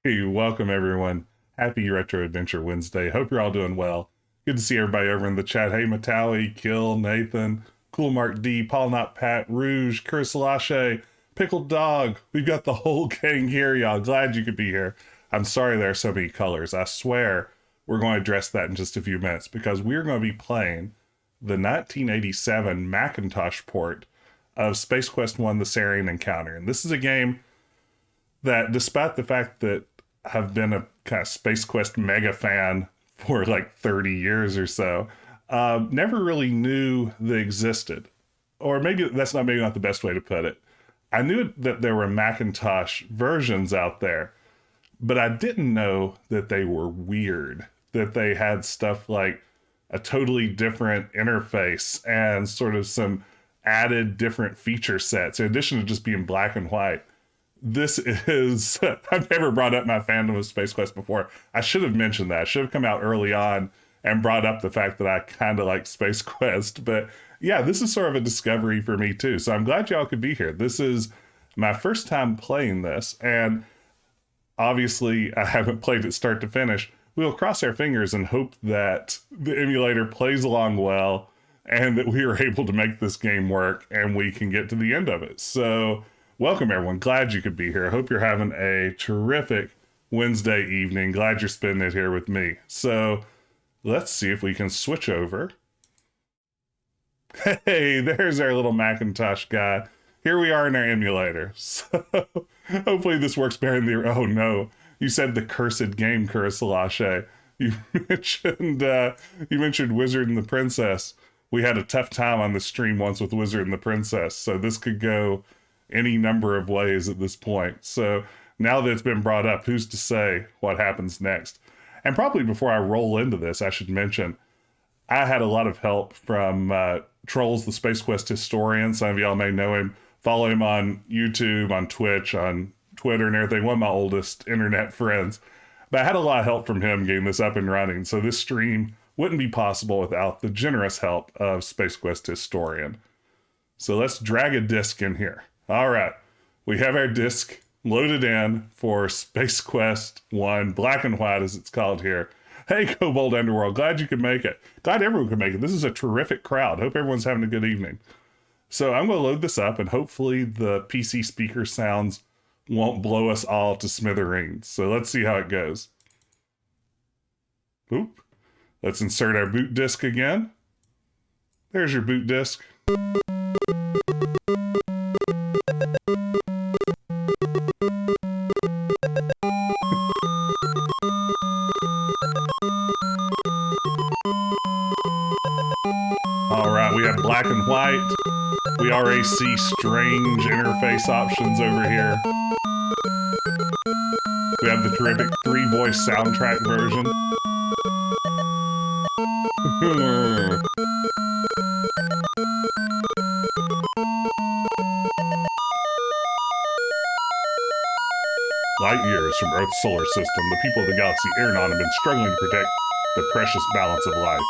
Hey, welcome everyone. Happy Retro Adventure Wednesday. Hope you're all doing well. Good to see everybody over in the chat. Hey, Matawi, Kill, Nathan, Cool Mark D, Paul Not Pat, Rouge, Kursalache, Pickled Dog. We've got the whole gang here, y'all. Glad you could be here. I'm sorry there are so many colors. I swear we're going to address that in just a few minutes because we're going to be playing the 1987 Macintosh port of Space Quest 1, the Sarien Encounter. And this is a game that, despite the fact that I've been a kind of Space Quest mega fan for like 30 years or so, never really knew they existed. Or maybe that's maybe not the best way to put it. I knew that there were Macintosh versions out there, but I didn't know that they were weird, that they had stuff like a totally different interface and sort of some added different feature sets in addition to just being black and white. This is, I've never brought up my fandom of Space Quest before. I should have mentioned that. I should have come out early on and brought up the fact that I kind of like Space Quest. But yeah, this is sort of a discovery for me too. So I'm glad y'all could be here. This is my first time playing this. And obviously I haven't played it start to finish. We'll cross our fingers and hope that the emulator plays along well and that we are able to make this game work and we can get to the end of it. So welcome everyone. Glad you could be here. I hope you're having a terrific Wednesday evening. Glad you're spending it here with me. So let's see if we can switch over. Hey, there's our little Macintosh guy. Here we are in our emulator. So hopefully this works better than the, oh no, you said the cursed game, Kursalache. You mentioned Wizard and the Princess. We had a tough time on the stream once with Wizard and the Princess, so this could go any number of ways at this point. So now that it's been brought up, who's to say what happens next? And probably before I roll into this, I should mention, I had a lot of help from Trolls, the Space Quest historian. Some of y'all may know him. Follow him on YouTube, on Twitch, on Twitter and everything. One of my oldest internet friends. But I had a lot of help from him getting this up and running. So this stream wouldn't be possible without the generous help of Space Quest historian. So let's drag a disc in here. All right, we have our disc loaded in for Space Quest 1, black and white as it's called here. Hey, Kobold Underworld, glad you could make it. Glad everyone could make it. This is a terrific crowd. Hope everyone's having a good evening. So I'm going to load this up and hopefully the PC speaker sounds won't blow us all to smithereens. So let's see how it goes. Oop. Let's insert our boot disk again. There's your boot disk. All right, we have black and white. We already see strange interface options over here. We have the terrific 3-voice soundtrack version. Light years from Earth's solar system, the people of the galaxy Irnon have been struggling to protect the precious balance of life.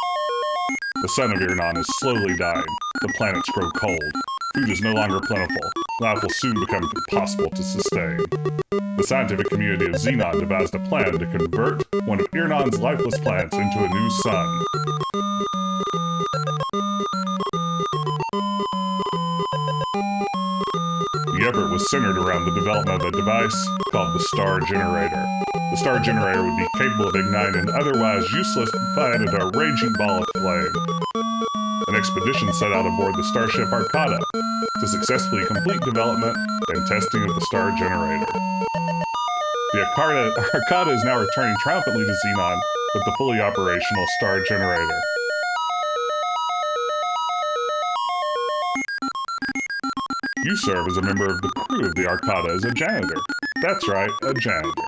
The sun of Irnon is slowly dying. The planets grow cold. Food is no longer plentiful. Life will soon become impossible to sustain. The scientific community of Xenon devised a plan to convert one of Irnon's lifeless planets into a new sun. The effort was centered around the development of a device called the Star Generator. The Star Generator would be capable of igniting an otherwise useless planet a raging ball of flame. An expedition set out aboard the starship Arcata to successfully complete development and testing of the Star Generator. The Arcata is now returning triumphantly to Xenon with the fully operational Star Generator. You serve as a member of the crew of the Arcata as a janitor. That's right, a janitor.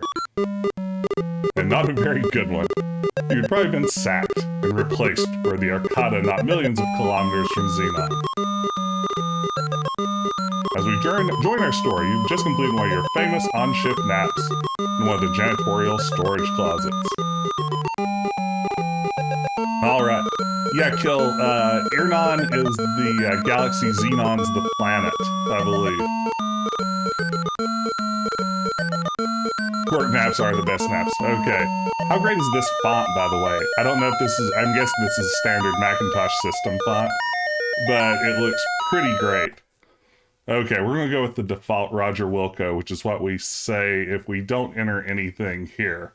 And not a very good one. You'd probably been sacked and replaced were the Arcata not millions of kilometers from Xenon. As we join our story, you've just completed one of your famous on-ship naps in one of the janitorial storage closets. Alright. Yeah, Kill, Irnon is the galaxy, Xenon's the planet, I believe. Quirk naps are the best naps. Okay. How great is this font, by the way? I don't know if this is, I'm guessing this is a standard Macintosh system font, but it looks pretty great. Okay, we're going to go with the default Roger Wilco, which is what we say if we don't enter anything here.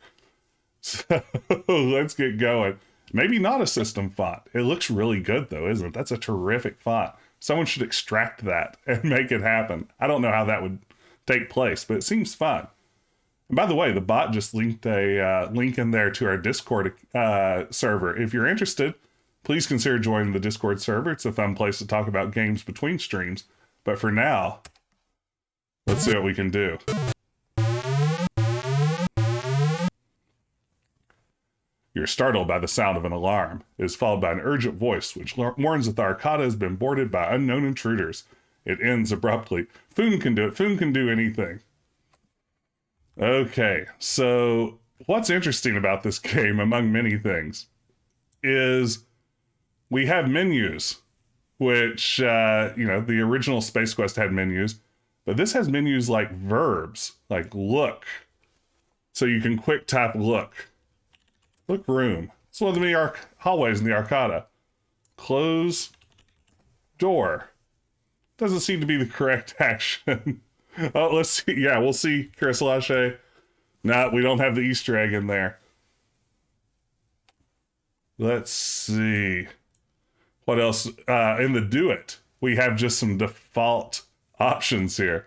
So let's get going. Maybe not a system font. It looks really good, though, isn't it? That's a terrific font. Someone should extract that and make it happen. I don't know how that would take place, but it seems fun. And by the way, the bot just linked a link in there to our Discord server. If you're interested, please consider joining the Discord server. It's a fun place to talk about games between streams. But for now, let's see what we can do. You're startled by the sound of an alarm. It is followed by an urgent voice, which warns that the Arcada has been boarded by unknown intruders. It ends abruptly. Foon can do it. Foon can do anything. Okay, so what's interesting about this game, among many things, is we have menus, which, the original Space Quest had menus, but this has menus like verbs, like look. So you can quick tap look. Look room. It's one of the many hallways in the Arcada. Close door. Doesn't seem to be the correct action. Oh, let's see. Yeah, we'll see. Chris Lachey. No, we don't have the Easter egg in there. Let's see. What else? In the do it, we have just some default options here.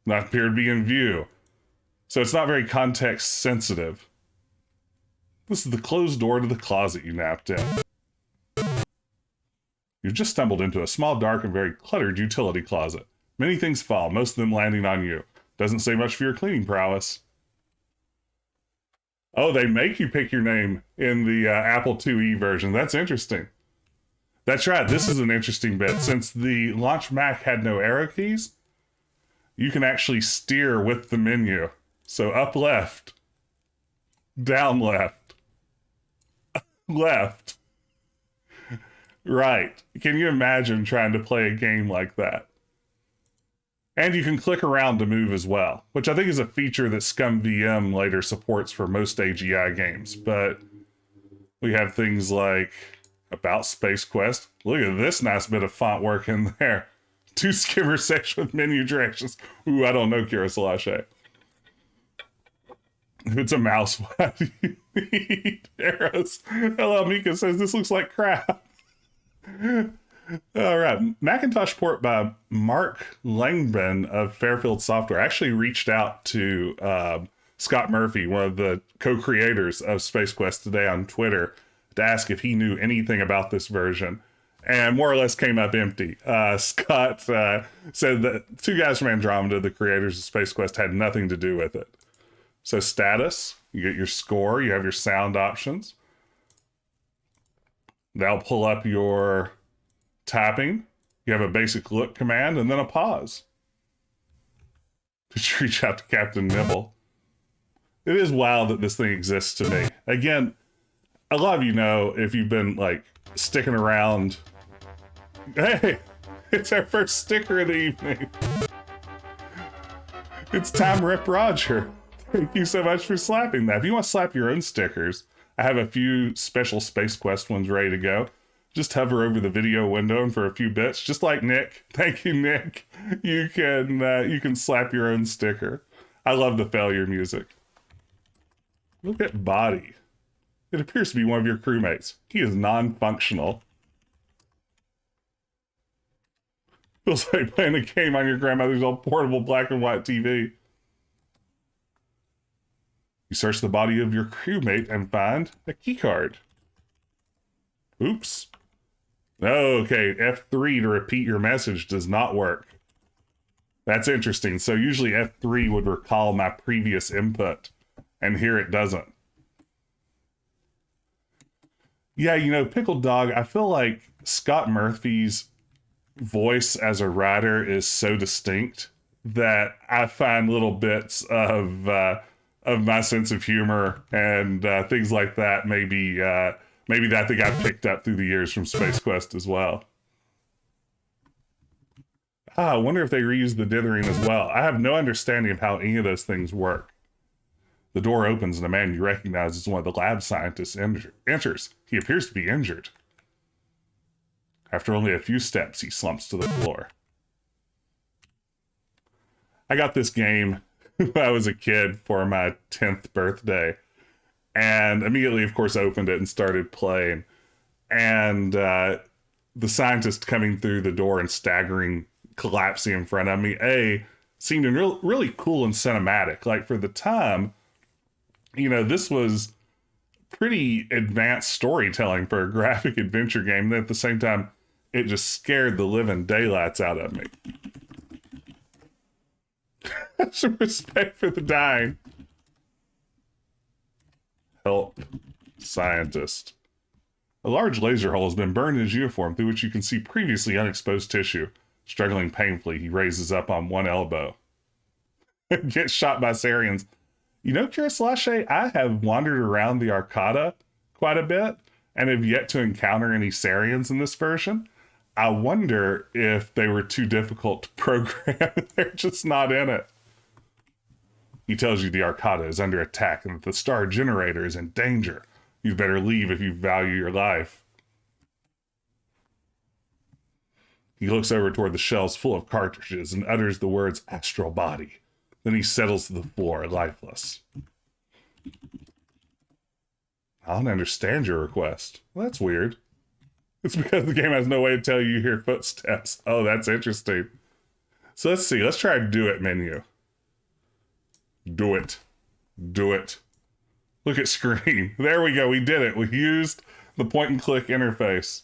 Not appear to be in view. So it's not very context sensitive. This is the closed door to the closet you napped in. You've just stumbled into a small, dark, and very cluttered utility closet. Many things fall, most of them landing on you. Doesn't say much for your cleaning prowess. Oh, they make you pick your name in the Apple IIe version. That's interesting. That's right, this is an interesting bit. Since the launch Mac had no arrow keys, you can actually steer with the menu. So up left, down left, left, right. Can you imagine trying to play a game like that? And you can click around to move as well, which I think is a feature that ScumVM later supports for most AGI games. But we have things like About Space Quest. Look at this nice bit of font work in there. 2 skimmer section with menu directions. Ooh, I don't know, Kira Salache. If it's a mouse, why do you need arrows? Hello, Mika says this looks like crap. All right, Macintosh port by Mark Langben of Fairfield Software actually reached out to Scott Murphy, one of the co-creators of Space Quest today, on Twitter to ask if he knew anything about this version, and more or less came up empty. Scott said that 2 guys from Andromeda, the creators of Space Quest, had nothing to do with it. So status, you get your score, you have your sound options. That'll pull up your tapping. You have a basic look command and then a pause. Just reach out to Captain Nibble. It is wild that this thing exists to me. Again, a lot of you know, if you've been like sticking around. Hey, it's our first sticker of the evening. It's Time Rip Roger. Thank you so much for slapping that. If you want to slap your own stickers, I have a few special Space Quest ones ready to go. Just hover over the video window and for a few bits, just like Nick. Thank you, Nick. You can slap your own sticker. I love the failure music. Look at body. It appears to be one of your crewmates. He is non-functional. Feels like playing a game on your grandmother's old portable black and white TV. You search the body of your crewmate and find a keycard. Oops. Okay, F3 to repeat your message does not work. That's interesting. So usually F3 would recall my previous input, and here it doesn't. Yeah, you know, Pickled Dog, I feel like Scott Murphy's voice as a writer is so distinct that I find little bits of my sense of humor and things like that. Maybe that they got picked up through the years from Space Quest as well. I wonder if they reused the dithering as well. I have no understanding of how any of those things work. The door opens and a man you recognize as one of the lab scientists enters. He appears to be injured. After only a few steps, he slumps to the floor. I got this game when I was a kid for my 10th birthday. And immediately, of course, opened it and started playing. And the scientist coming through the door and staggering, collapsing in front of me, seemed really cool and cinematic. Like, for the time, you know, this was pretty advanced storytelling for a graphic adventure game. And at the same time, it just scared the living daylights out of me. Some respect for the dying. Help, scientist. A large laser hole has been burned in his uniform through which you can see previously unexposed tissue. Struggling painfully, he raises up on one elbow. Gets shot by Sariens. You know, Curislache, I have wandered around the Arcada quite a bit and have yet to encounter any Sariens in this version. I wonder if they were too difficult to program. They're just not in it. He tells you the Arcada is under attack and that the star generator is in danger. You'd better leave if you value your life. He looks over toward the shelves full of cartridges and utters the words astral body. Then he settles to the floor, lifeless. I don't understand your request. Well, that's weird. It's because the game has no way to tell you hear footsteps. Oh, that's interesting. So let's see. Let's try a do it menu. Do it. Do it. Look at screen. There we go. We did it. We used the point and click interface.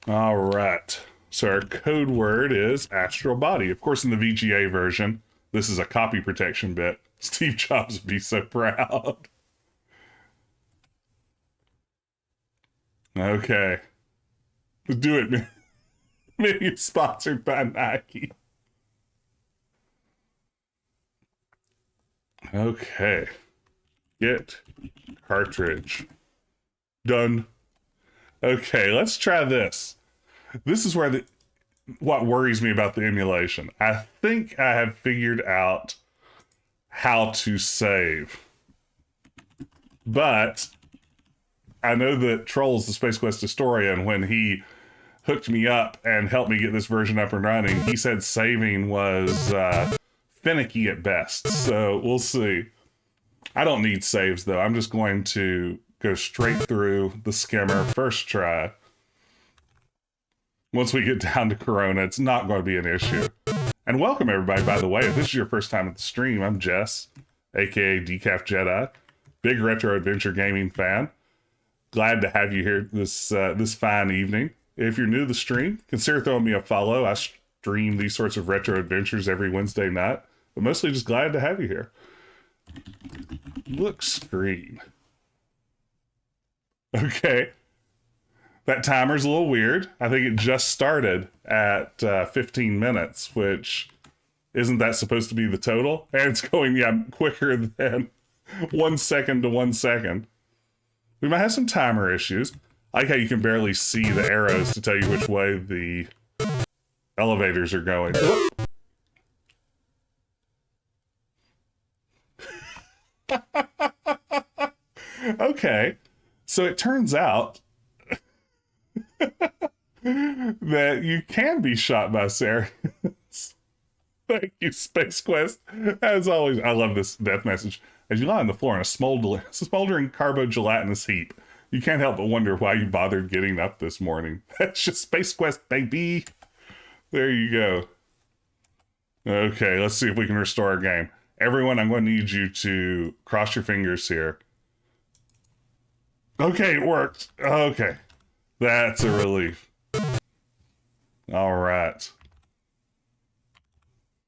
All right. So our code word is astral body. Of course, in the VGA version, this is a copy protection bit. Steve Jobs would be so proud. Okay. Do it. Maybe sponsored by Nike. Okay. Get cartridge. Done. Okay, let's try this. This is where what worries me about the emulation. I think I have figured out how to save. But I know that Trolls, the Space Quest historian, when he hooked me up and helped me get this version up and running, he said saving was finicky at best. So we'll see. I don't need saves, though. I'm just going to go straight through the skimmer first try. Once we get down to Corona, it's not going to be an issue. And welcome, everybody, by the way. If this is your first time at the stream, I'm Jess, aka Decaf Jedi, big retro adventure gaming fan. Glad to have you here this fine evening. If you're new to the stream, consider throwing me a follow. I stream these sorts of retro adventures every Wednesday night, but mostly just glad to have you here. Look screen. Okay. That timer's a little weird. I think it just started at 15 minutes, which isn't that supposed to be the total? And it's going, quicker than 1 second to 1 second. We might have some timer issues. I like how you can barely see the arrows to tell you which way the elevators are going. Okay. So it turns out that you can be shot by Sariens. Thank you, Space Quest. As always, I love this death message. As you lie on the floor in a smoldering carbo-gelatinous heap, you can't help but wonder why you bothered getting up this morning. That's just Space Quest, baby. There you go. Okay, let's see if we can restore our game. Everyone, I'm going to need you to cross your fingers here. Okay, it worked. Okay. That's a relief. All right.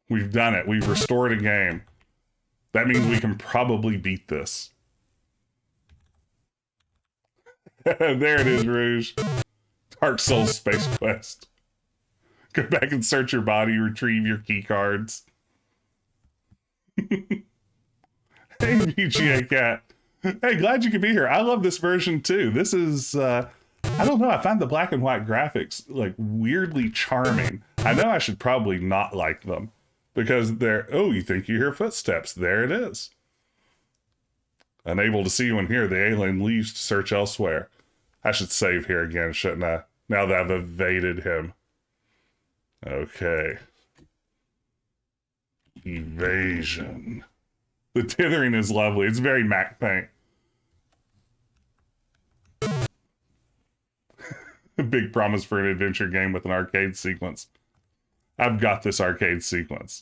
We've done it. We've restored a game. That means we can probably beat this. There it is, Rouge. Dark Souls Space Quest. Go back and search your body, retrieve your key cards. Hey, VGA Cat. Hey, glad you could be here. I love this version too. This is I don't know. I find the black and white graphics like weirdly charming. I know I should probably not like them because they're, oh, you think you hear footsteps. There it is. Unable to see you and hear, the alien leaves to search elsewhere. I should save here again, shouldn't I? Now that I've evaded him. Okay. Evasion. The tithering is lovely. It's very Mac Paint. A big promise for an adventure game with an arcade sequence. I've got this arcade sequence.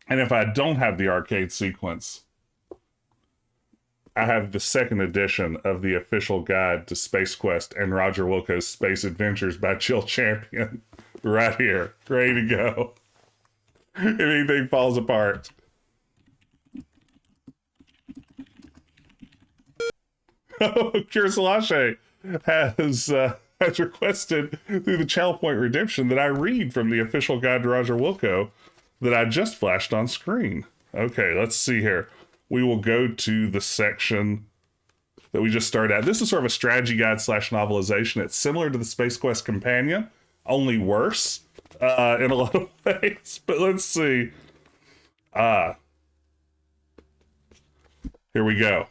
And if I don't have the arcade sequence, I have the second edition of the official guide to Space Quest and Roger Wilco's Space Adventures by Jill Champion. Right here. Ready to go. If anything falls apart. Oh, Kursalache has requested through the Channel Point Redemption that I read from the official guide to Roger Wilco that I just flashed on screen. Okay, let's see here. We will go to the section that we just started at. This is sort of a strategy guide / novelization. It's similar to the Space Quest Companion, only worse in a lot of ways. But let's see. Here we go.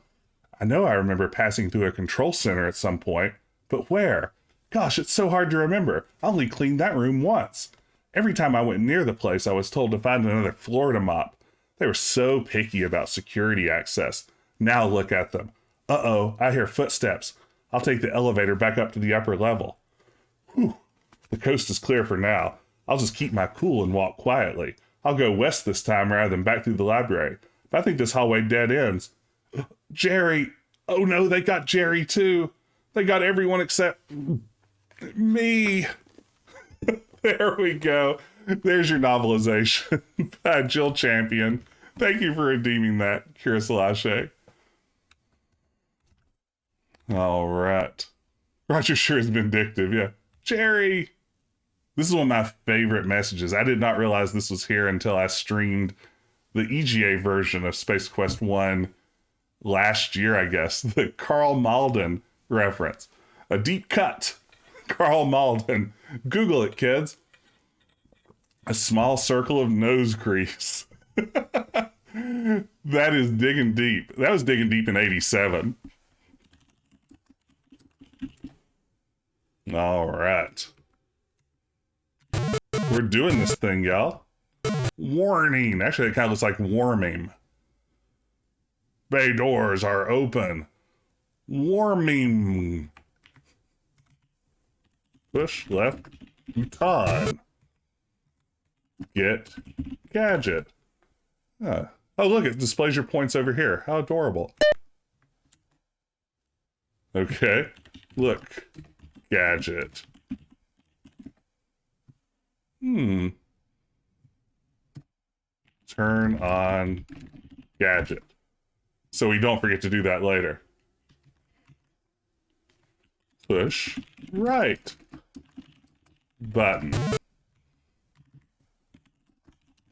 I know I remember passing through a control center at some point, but where? Gosh, it's so hard to remember. I only cleaned that room once. Every time I went near the place, I was told to find another floor to mop. They were so picky about security access. Now look at them. Uh-oh, I hear footsteps. I'll take the elevator back up to the upper level. Whew. The coast is clear for now. I'll just keep my cool and walk quietly. I'll go west this time rather than back through the library. But I think this hallway dead ends. Jerry! Oh no, they got Jerry too. They got everyone except me. There we go. There's your novelization by Jill Champion. Thank you for redeeming that, Kursalache. All right. Roger sure is vindictive, yeah. Jerry! This is one of my favorite messages. I did not realize this was here until I streamed the EGA version of Space Quest 1 last year, I guess. The Carl Malden reference. A deep cut. Carl Malden. Google it, kids. A small circle of nose crease. That is digging deep. That was digging deep in 87. All right. We're doing this thing, y'all. Warning. Actually, it kind of looks like warming. Bay doors are open. Warming. Push left button. Get gadget. Oh, look, it displays your points over here. How adorable. Okay. Look. Gadget. Turn on gadget. So we don't forget to do that later. Push right button.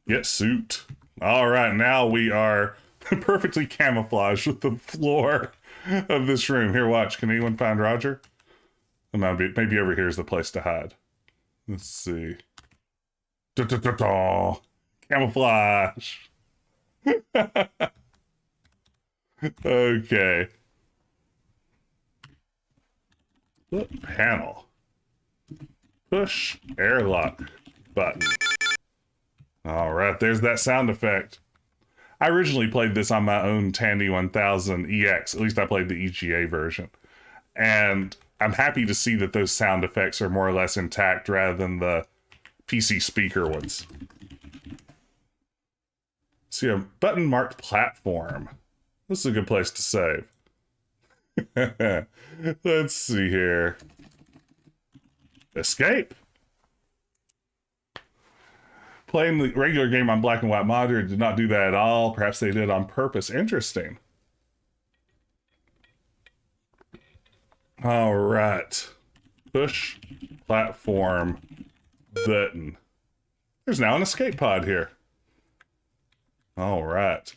Get suit. All right, now we are perfectly camouflaged with the floor of this room. Here, watch. Can anyone find Roger? Maybe over here is the place to hide. Let's see. Camouflage. Okay. Look, panel. Push airlock button. All right, there's that sound effect. I originally played this on my own Tandy 1000 EX. At least I played the EGA version. And I'm happy to see that those sound effects are more or less intact rather than the PC speaker ones. See a button marked platform. This is a good place to save. Let's see here. Escape. Playing the regular game on black and white monitor did not do that at all. Perhaps they did on purpose. Interesting. All right. Push platform button. There's now an escape pod here. All right.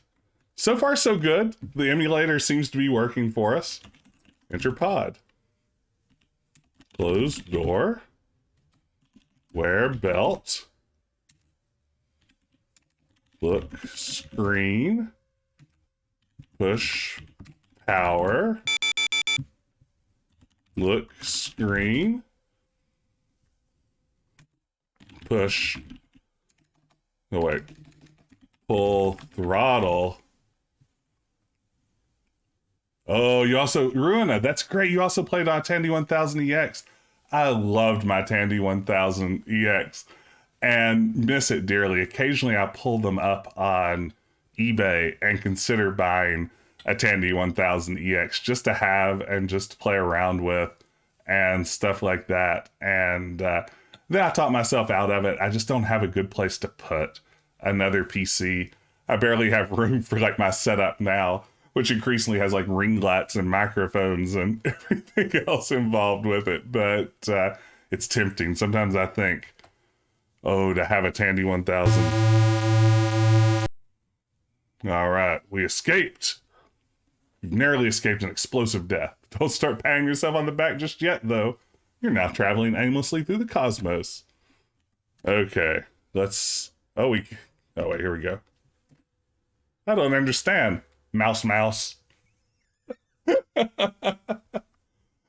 So far, so good. The emulator seems to be working for us. Enter pod. Close door. Wear belt. Look screen. Push power. Look screen. Push. Oh, wait. Pull throttle. Oh, you also ruined it. That's great. You also played on Tandy 1000 EX. I loved my Tandy 1000 EX and miss it dearly. Occasionally I pull them up on eBay and consider buying a Tandy 1000 EX just to have and just to play around with and stuff like that. And then I talked myself out of it. I just don't have a good place to put another PC. I barely have room for like my setup now, which increasingly has like ring lights and microphones and everything else involved with it. But it's tempting. Sometimes I think, oh, to have a Tandy 1000. All right, we escaped. You've narrowly escaped an explosive death. Don't start patting yourself on the back just yet, though. You're now traveling aimlessly through the cosmos. Okay, let's... Oh, wait, here we go. I don't understand. Mouse.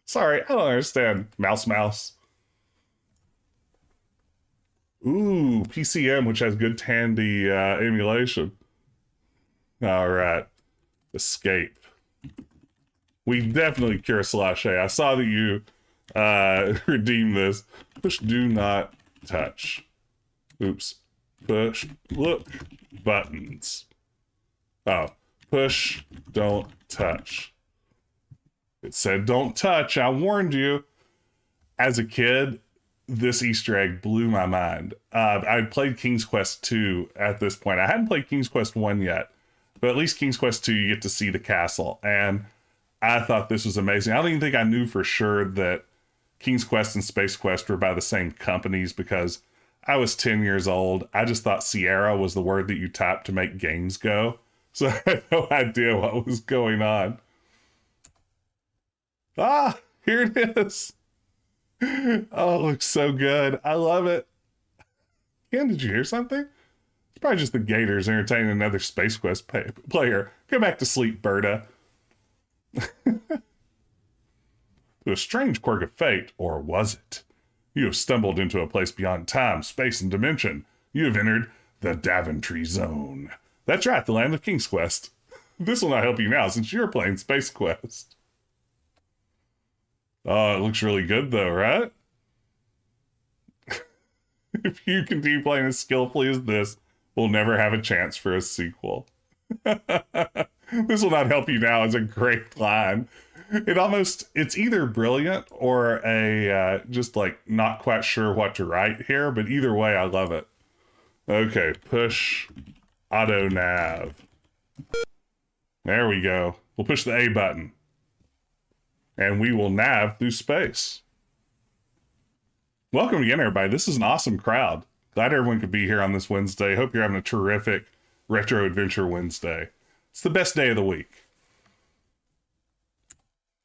Sorry, I don't understand. Mouse. Ooh, PCM, which has good Tandy emulation. All right. Escape. We definitely cure Slash A. I saw that you redeemed this. Push do not touch. Oops. Push look buttons. Oh. Push don't touch. It said don't touch. I warned you. As a kid, this Easter egg blew my mind. I played King's Quest 2 at this point. I hadn't played King's Quest 1 yet, but at least King's Quest 2, you get to see the castle. And I thought this was amazing. I don't even think I knew for sure that King's Quest and Space Quest were by the same companies because I was 10 years old. I just thought Sierra was the word that you typed to make games go. So I had no idea what was going on. Ah, here it is. Oh, it looks so good. I love it. Ken, did you hear something? It's probably just the Gators entertaining another Space Quest player. Go back to sleep, Berta. To a strange quirk of fate, or was it? You have stumbled into a place beyond time, space, and dimension. You have entered the Daventry Zone. That's right, the land of King's Quest. This will not help you now since you're playing Space Quest. Oh, it looks really good though, right? If you continue playing as skillfully as this, we'll never have a chance for a sequel. This will not help you now is a great line. It's either brilliant or a just like not quite sure what to write here, but either way, I love it. Okay, push auto nav. There we go. We'll push the A button. And we will nav through space. Welcome again, everybody. This is an awesome crowd. Glad everyone could be here on this Wednesday. Hope you're having a terrific Retro Adventure Wednesday. It's the best day of the week.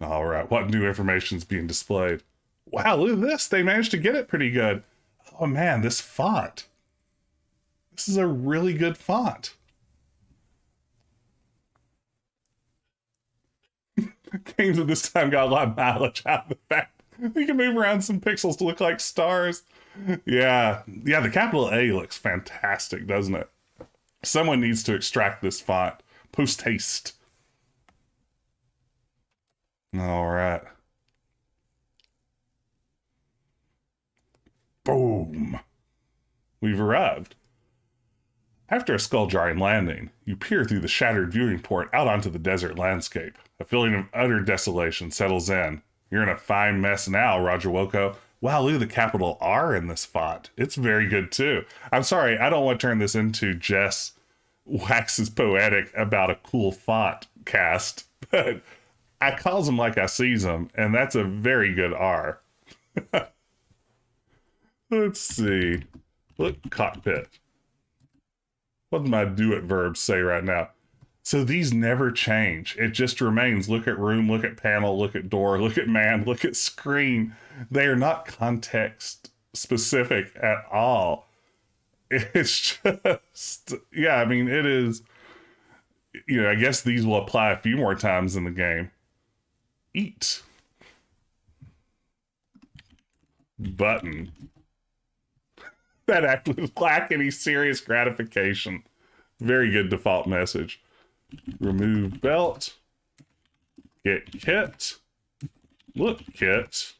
All right, what new information is being displayed? Wow, look at this. They managed to get it pretty good. Oh man, this font. This is a really good font. Games at this time got a lot of mileage out of the fact you can move around some pixels to look like stars. Yeah, the capital A looks fantastic, doesn't it? Someone needs to extract this font. Post haste. All right. Boom. We've arrived. After a skull-jarring landing, you peer through the shattered viewing port out onto the desert landscape. A feeling of utter desolation settles in. You're in a fine mess now, Roger Wilco. Wow, look at the capital R in this font. It's very good, too. I'm sorry, I don't want to turn this into Jess waxes poetic about a cool font cast, but I calls them like I sees them, and that's a very good R. Let's see. Look, cockpit. What does my do it verb say right now? So these never change. It just remains look at room, look at panel, look at door, look at man, look at screen. They are not context specific at all. It's just, yeah, I mean, it is, I guess these will apply a few more times in the game. Eat. Button. That actually lack any serious gratification. Very good default message. Remove belt. Get kit. Look, kit.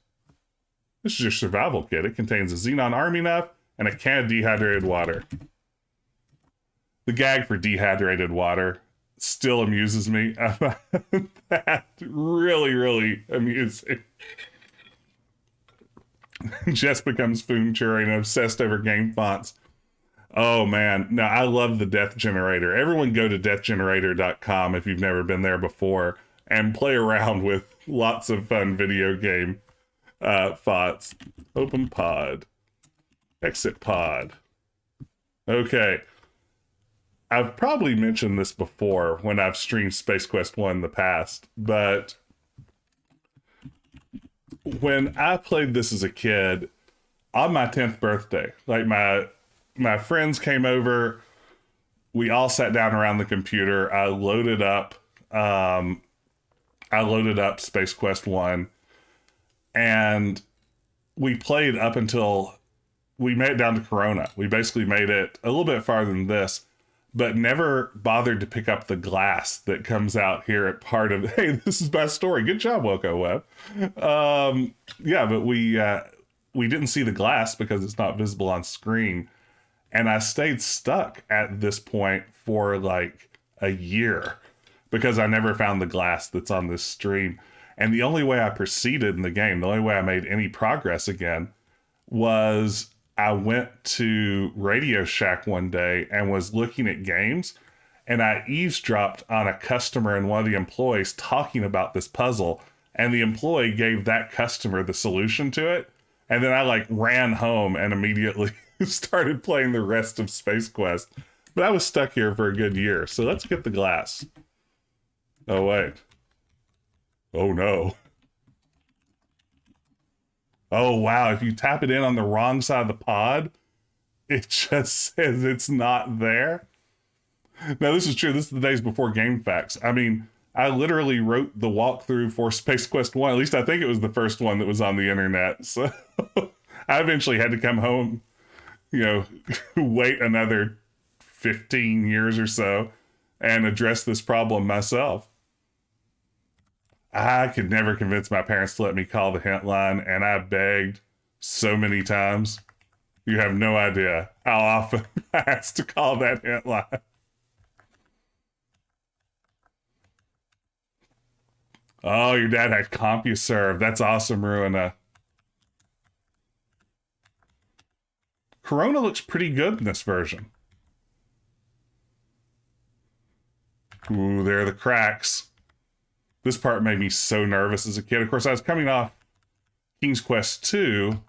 This is your survival kit. It contains a Xenon army knife and a can of dehydrated water. The gag for dehydrated water still amuses me. That really, really amusing. Jess becomes Foonchuri and obsessed over game fonts. Oh man, no, I love the Death Generator. Everyone go to deathgenerator.com if you've never been there before and play around with lots of fun video game fonts. Open pod. Exit pod. Okay. I've probably mentioned this before when I've streamed Space Quest 1 in the past, but when I played this as a kid, on my 10th birthday, like my friends came over, we all sat down around the computer. I loaded up Space Quest 1, and we played up until we made it down to Corona. We basically made it a little bit farther than this, but never bothered to pick up the glass that comes out here at part of, hey, this is my story. Good job, Wilco Web. Yeah, but we didn't see the glass because it's not visible on screen. And I stayed stuck at this point for like a year because I never found the glass that's on this stream. And the only way I proceeded in the game, the only way I made any progress again, was I went to Radio Shack one day and was looking at games, and I eavesdropped on a customer and one of the employees talking about this puzzle, and the employee gave that customer the solution to it. And then I like ran home and immediately started playing the rest of Space Quest. But I was stuck here for a good year. So let's get the glass. Oh, wait. Oh, no. Oh, wow. If you tap it in on the wrong side of the pod, it just says it's not there. Now, this is true. This is the days before GameFAQs. I mean, I literally wrote the walkthrough for Space Quest 1. At least I think it was the first one that was on the internet. So I eventually had to come home, wait another 15 years or so and address this problem myself. I could never convince my parents to let me call the hint line, and I begged so many times. You have no idea how often I asked to call that hint line. Oh, your dad had CompuServe. That's awesome, Ruina. Corona looks pretty good in this version. Ooh, there are the cracks. This part made me so nervous as a kid. Of course, I was coming off King's Quest 2,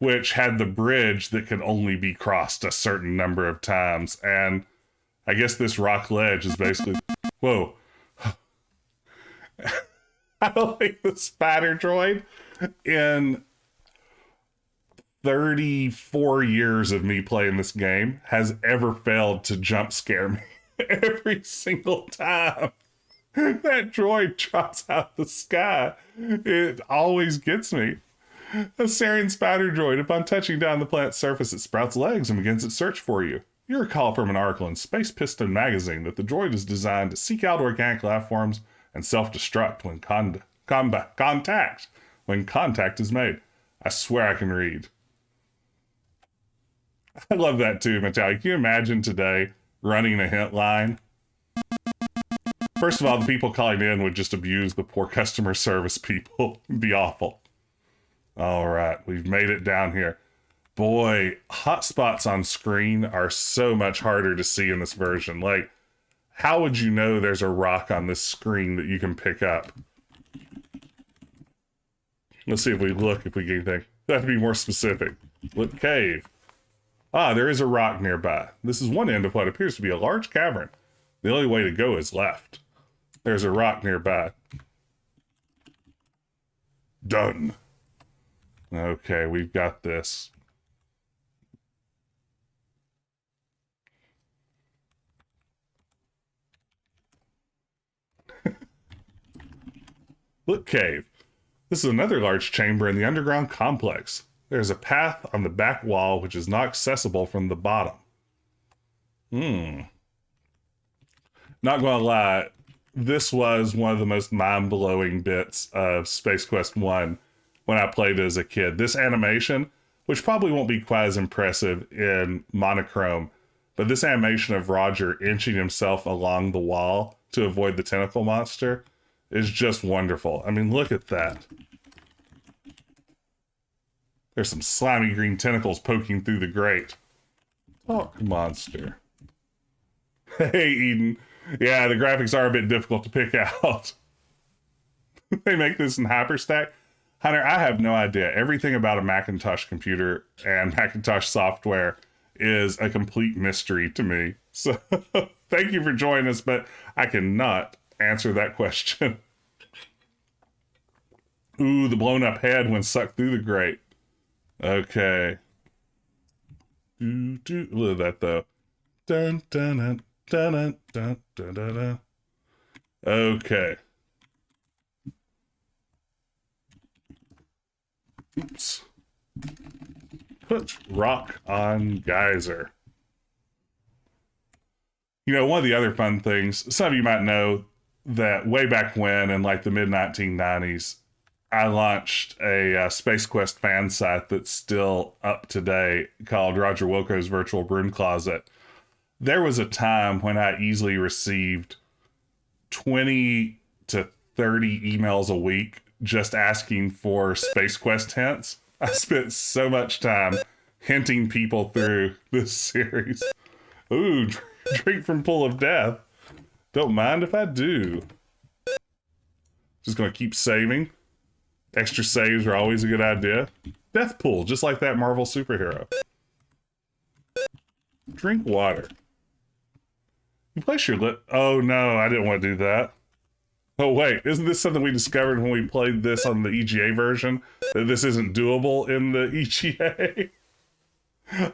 which had the bridge that could only be crossed a certain number of times. And I guess this rock ledge is basically... Whoa. I don't think the spider droid in 34 years of me playing this game has ever failed to jump scare me. Every single time that droid drops out the sky, it always gets me. A Sarien spider droid, upon touching down the planet's surface, it sprouts legs and begins its search for you. You recall from an article in Space Piston magazine that the droid is designed to seek out organic life forms and self-destruct when contact is made. I swear I can read. I love that too, Metallic. Can you imagine today running a hint line? First of all, the people calling in would just abuse the poor customer service people. It'd be awful. All right, we've made it down here. Boy, hotspots on screen are so much harder to see in this version. Like, how would you know there's a rock on this screen that you can pick up? Let's see if we look, if we get anything. That to be more specific. Look, cave. Ah, there is a rock nearby. This is one end of what appears to be a large cavern. The only way to go is left. There's a rock nearby. Done. Okay, we've got this. Look, cave. This is another large chamber in the underground complex. There's a path on the back wall which is not accessible from the bottom. Not gonna lie, this was one of the most mind-blowing bits of Space Quest 1 when I played it as a kid. This animation, which probably won't be quite as impressive in monochrome, but this animation of Roger inching himself along the wall to avoid the tentacle monster is just wonderful. I mean, look at that. There's some slimy green tentacles poking through the grate. Talk, monster. Hey, Eden. Yeah, the graphics are a bit difficult to pick out. They make this in Hyperstack. Hunter, I have no idea. Everything about a Macintosh computer and Macintosh software is a complete mystery to me. So thank you for joining us, but I cannot answer that question. Ooh, the blown up head when sucked through the grate. Okay. Look at that though. Dun dun dun dun dun dun dun dun. Okay. Oops. Put rock on geyser. You know, one of the other fun things, some of you might know that way back when, in like the mid-1990s, I launched a Space Quest fan site that's still up today called Roger Wilco's Virtual Broom Closet. There was a time when I easily received 20 to 30 emails a week just asking for Space Quest hints. I spent so much time hinting people through this series. Ooh, drink from Pool of Death. Don't mind if I do. Just gonna keep saving. Extra saves are always a good idea. Death Pool, just like that Marvel superhero. Drink water. You place your lip. Oh no, I didn't want to do that. Oh wait, isn't this something we discovered when we played this on the EGA version? That this isn't doable in the EGA?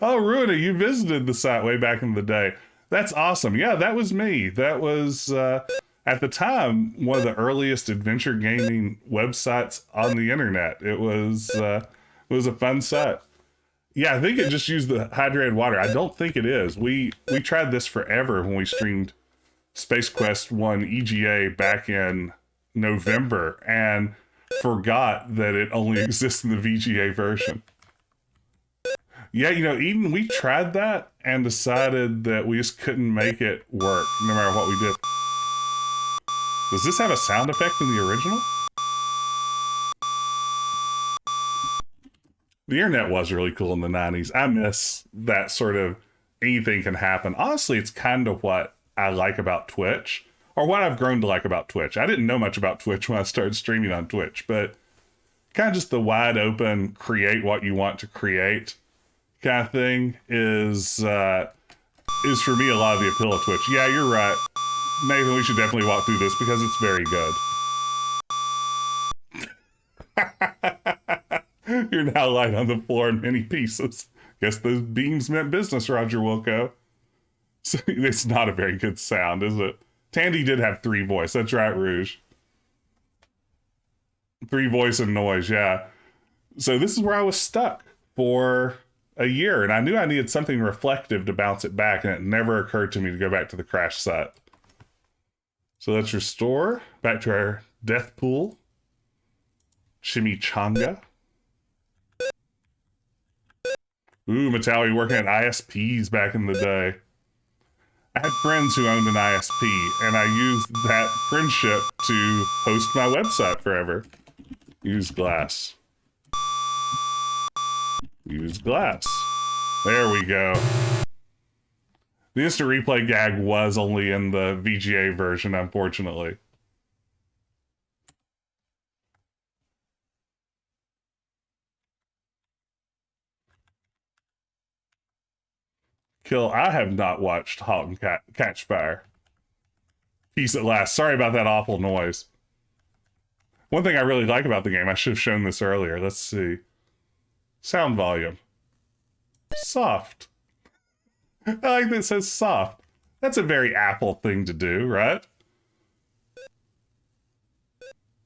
Oh, Ruina, you visited the site way back in the day. That's awesome. Yeah, that was me. That was, at the time, one of the earliest adventure gaming websites on the internet. It was a fun site. Yeah, I think it just used the hydrated water. I don't think it is. We tried this forever when we streamed Space Quest 1 EGA back in November and forgot that it only exists in the VGA version. Yeah, you know, Eden, we tried that and decided that we just couldn't make it work no matter what we did. Does this have a sound effect in the original? The internet was really cool in the 90s. I miss that sort of anything can happen. Honestly, it's kind of what I like about Twitch, or what I've grown to like about Twitch. I didn't know much about Twitch when I started streaming on Twitch, but kind of just the wide open, create what you want to create kind of thing is for me a lot of the appeal of Twitch. Yeah, you're right. Nathan, we should definitely walk through this because it's very good. You're now lying on the floor in many pieces. Guess those beams meant business, Roger Wilco. So, it's not a very good sound, is it? Tandy did have 3 voice. That's right, Rouge. 3 voice and noise, yeah. So this is where I was stuck for a year, and I knew I needed something reflective to bounce it back, and it never occurred to me to go back to the crash site. So let's restore back to our death pool. Chimichanga. Ooh, Metalli working at ISPs back in the day. I had friends who owned an ISP, and I used that friendship to host my website forever. Use glass. Use glass. There we go. The instant replay gag was only in the VGA version, unfortunately. Kill, I have not watched Halt and Catch Fire. Peace at last. Sorry about that awful noise. One thing I really like about the game, I should have shown this earlier. Let's see. Sound volume. Soft. I like that it says soft. That's a very Apple thing to do, right?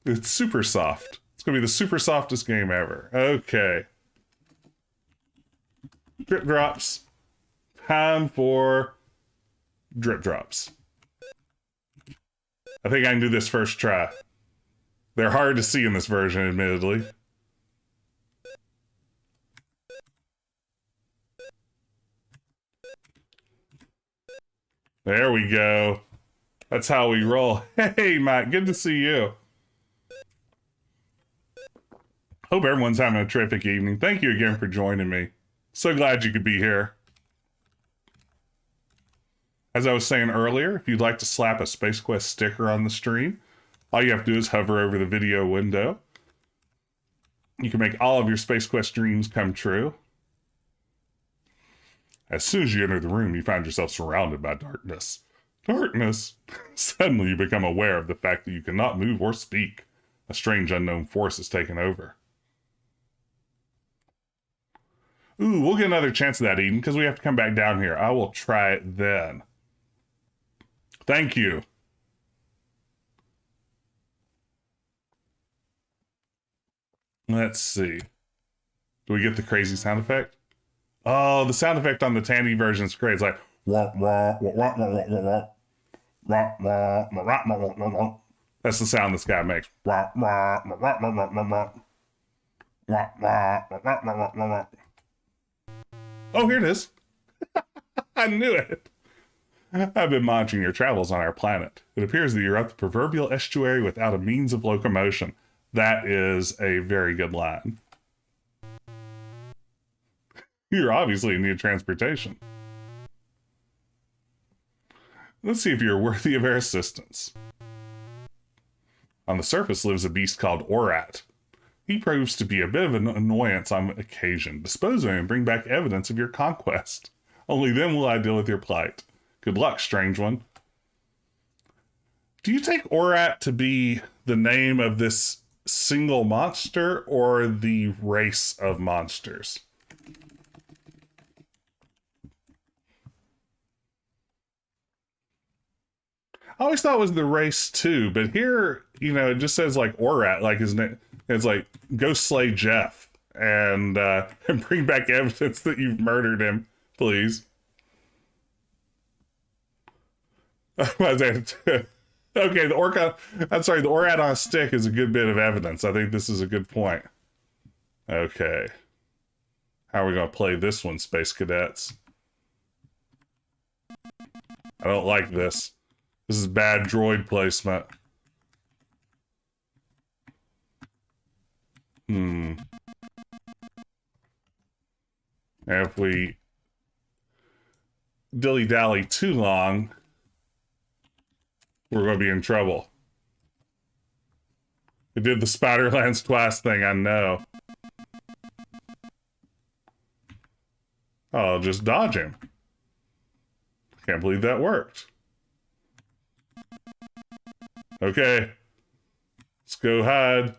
It's super soft. It's going to be the super softest game ever. Okay. Drip drops. Time for drip drops. I think I can do this first try. They're hard to see in this version, admittedly. There we go. That's how we roll. Hey, Matt, good to see you. Hope everyone's having a terrific evening. Thank you again for joining me. So glad you could be here. As I was saying earlier, if you'd like to slap a Space Quest sticker on the stream, all you have to do is hover over the video window. You can make all of your Space Quest dreams come true. As soon as you enter the room, you find yourself surrounded by darkness. Darkness! Suddenly you become aware of the fact that you cannot move or speak. A strange unknown force has taken over. Ooh, we'll get another chance of that, Eden, because we have to come back down here. I will try it then. Thank you. Let's see. Do we get the crazy sound effect? Oh, the sound effect on the Tandy version is great. It's like... That's the sound this guy makes. Oh, here it is. I knew it. I've been monitoring your travels on our planet. It appears that you're up the proverbial estuary without a means of locomotion. That is a very good line. You're obviously in need of transportation. Let's see if you're worthy of our assistance. On the surface lives a beast called Orat. He proves to be a bit of an annoyance on occasion. Dispose of him and bring back evidence of your conquest. Only then will I deal with your plight. Good luck, strange one. Do you take Orat to be the name of this single monster or the race of monsters? I always thought it was the race too, but here, you know, it just says like Orat, like his name. It's like, go slay Jeff and bring back evidence that you've murdered him, please. Okay, the Orat on a stick is a good bit of evidence. I think this is a good point. Okay. How are we going to play this one, Space Cadets? I don't like this. This is bad droid placement. And if we dilly-dally too long, we're going to be in trouble. We did the Spider-Lance twice thing, I know. I'll just dodge him. Can't believe that worked. Okay. Let's go hide.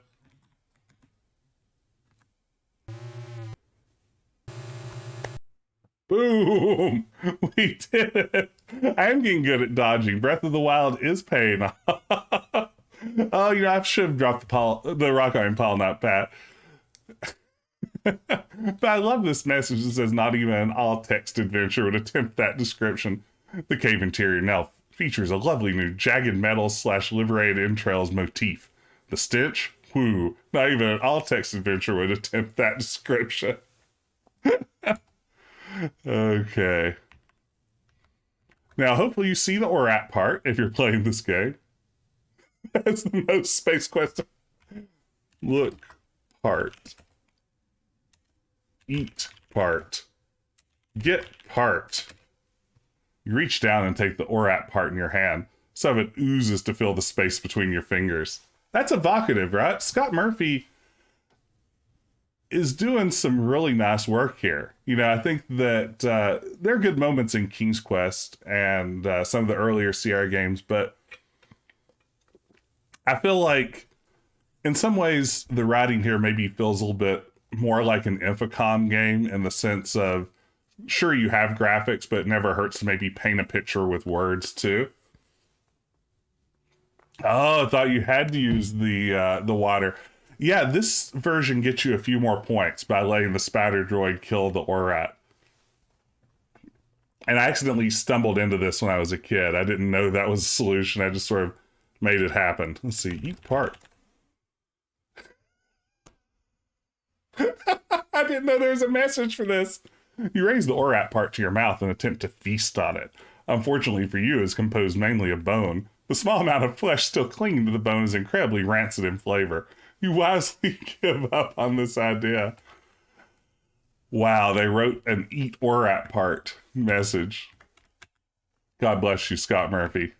Boom! We did it! I'm getting good at dodging. Breath of the Wild is paying off. Oh, you know, I should have dropped the rock iron pile, not Pat. But I love this message that says not even an all-text adventure would attempt that description. The cave interior now features a lovely new jagged metal / liberated entrails motif. The stench? Whoo. Not even an all-text adventure would attempt that description. Okay. Now, hopefully you see the Orat part if you're playing this game. That's the most Space Quest. Look part. Eat part. Get part. You reach down and take the Orat part in your hand. Some of it oozes to fill the space between your fingers. That's evocative, right? Scott Murphy is doing some really nice work here. You know, I think that there are good moments in King's Quest and some of the earlier Sierra games, but I feel like in some ways the writing here maybe feels a little bit more like an Infocom game in the sense of sure you have graphics, but it never hurts to maybe paint a picture with words too. Oh, I thought you had to use the water. Yeah, this version gets you a few more points by letting the spider droid kill the Orat. And I accidentally stumbled into this when I was a kid. I didn't know that was a solution. I just sort of made it happen. Let's see, eat part. I didn't know there was a message for this. You raise the Orat part to your mouth and attempt to feast on it. Unfortunately for you, it's composed mainly of bone. The small amount of flesh still clinging to the bone is incredibly rancid in flavor. You wisely give up on this idea. Wow, they wrote an eat Orat part message. God bless you, Scott Murphy.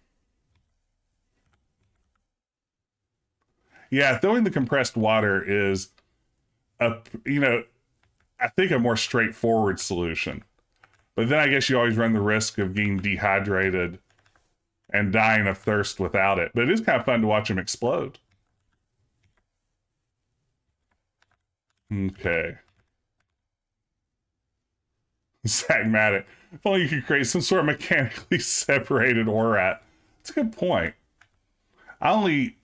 Yeah, throwing the compressed water is I think a more straightforward solution. But then I guess you always run the risk of getting dehydrated and dying of thirst without it. But it is kind of fun to watch them explode. Okay. Sagmatic. If only you could create some sort of mechanically separated Orat. That's a good point. I only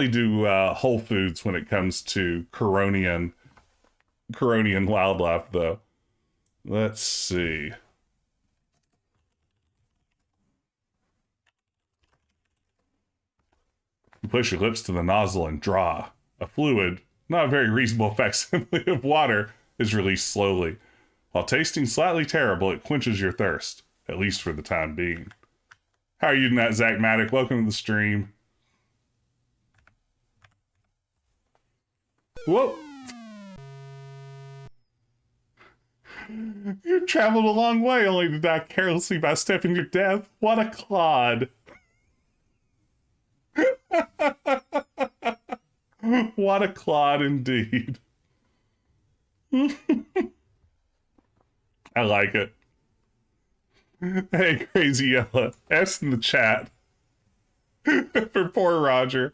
do Whole Foods when it comes to Coronian wildlife, though. Let's see. You push your lips to the nozzle and draw. A fluid, not a very reasonable facsimile of water, is released slowly. While tasting slightly terrible, it quenches your thirst, at least for the time being. How are you tonight, Zachmatic? Welcome to the stream. Whoa! You traveled a long way only to die carelessly by stepping to death. What a clod. What a clod indeed. I like it. Hey, Crazy Yella. F's in the chat. For poor Roger.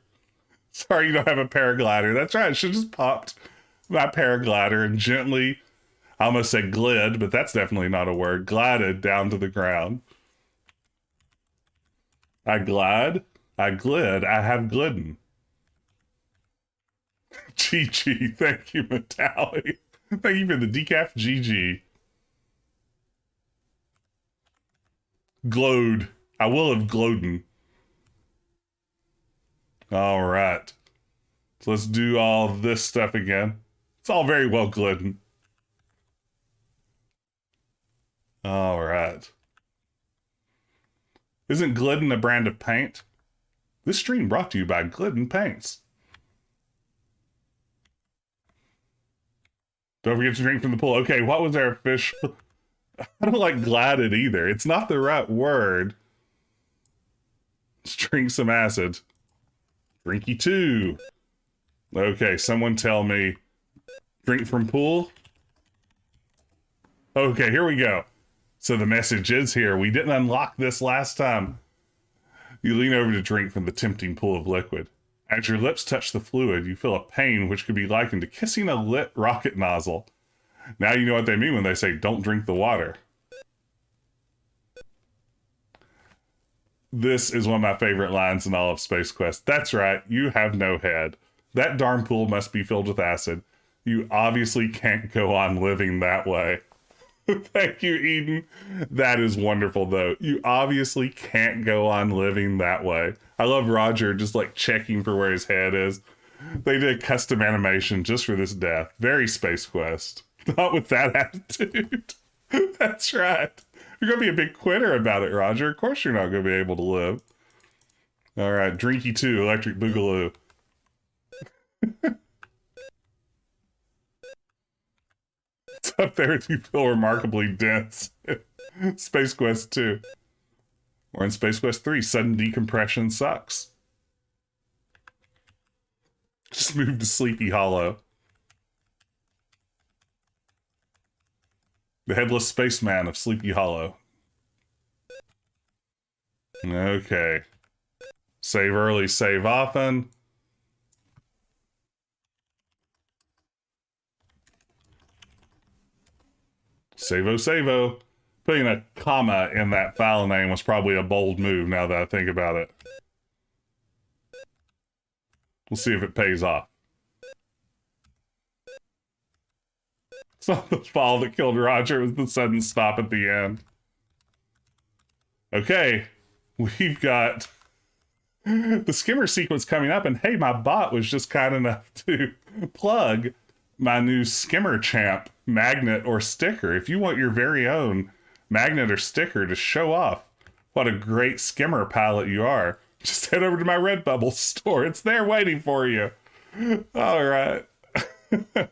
Sorry you don't have a paraglider. That's right. I should have just popped my paraglider and gently, I almost said glid, but that's definitely not a word, glided down to the ground. I glide, I glid, I have glidden. GG, thank you, Metallic. Thank you for the decaf, GG. Glowed. I will have glowden. All right. So let's do all this stuff again. It's all very well glidden. All right. Isn't Glidden a brand of paint? This stream brought to you by Glidden Paints. Don't forget to drink from the pool. Okay, what was our official? I don't like glided either. It's not the right word. Let's drink some acid. Drinky 2. Okay, someone tell me. Drink from pool? Okay, here we go. So the message is here. We didn't unlock this last time. You lean over to drink from the tempting pool of liquid. As your lips touch the fluid, you feel a pain which could be likened to kissing a lit rocket nozzle. Now you know what they mean when they say, don't drink the water. This is one of my favorite lines in all of Space Quest. That's right, you have no head. That darn pool must be filled with acid. You obviously can't go on living that way. Thank you, Eden. That is wonderful, though. You obviously can't go on living that way. I love Roger just like checking for where his head is. They did a custom animation just for this death. Very Space Quest. Not with that attitude. That's right. You're going to be a big quitter about it, Roger. Of course you're not going to be able to live. All right, Drinky 2, Electric Boogaloo. It's up there if you feel remarkably dense. Space Quest 2. Or in Space Quest 3, sudden decompression sucks. Just move to Sleepy Hollow. The Headless Spaceman of Sleepy Hollow. Okay. Save early, save often. Savo, savo. Putting a comma in that file name was probably a bold move now that I think about it. We'll see if it pays off. It's not the file that killed Roger, it was the sudden stop at the end. Okay, we've got the skimmer sequence coming up, and hey, my bot was just kind enough to plug my new skimmer champ magnet or sticker. If you want your very own magnet or sticker to show off what a great skimmer pilot you are, just head over to my Redbubble store. It's there waiting for you. All right.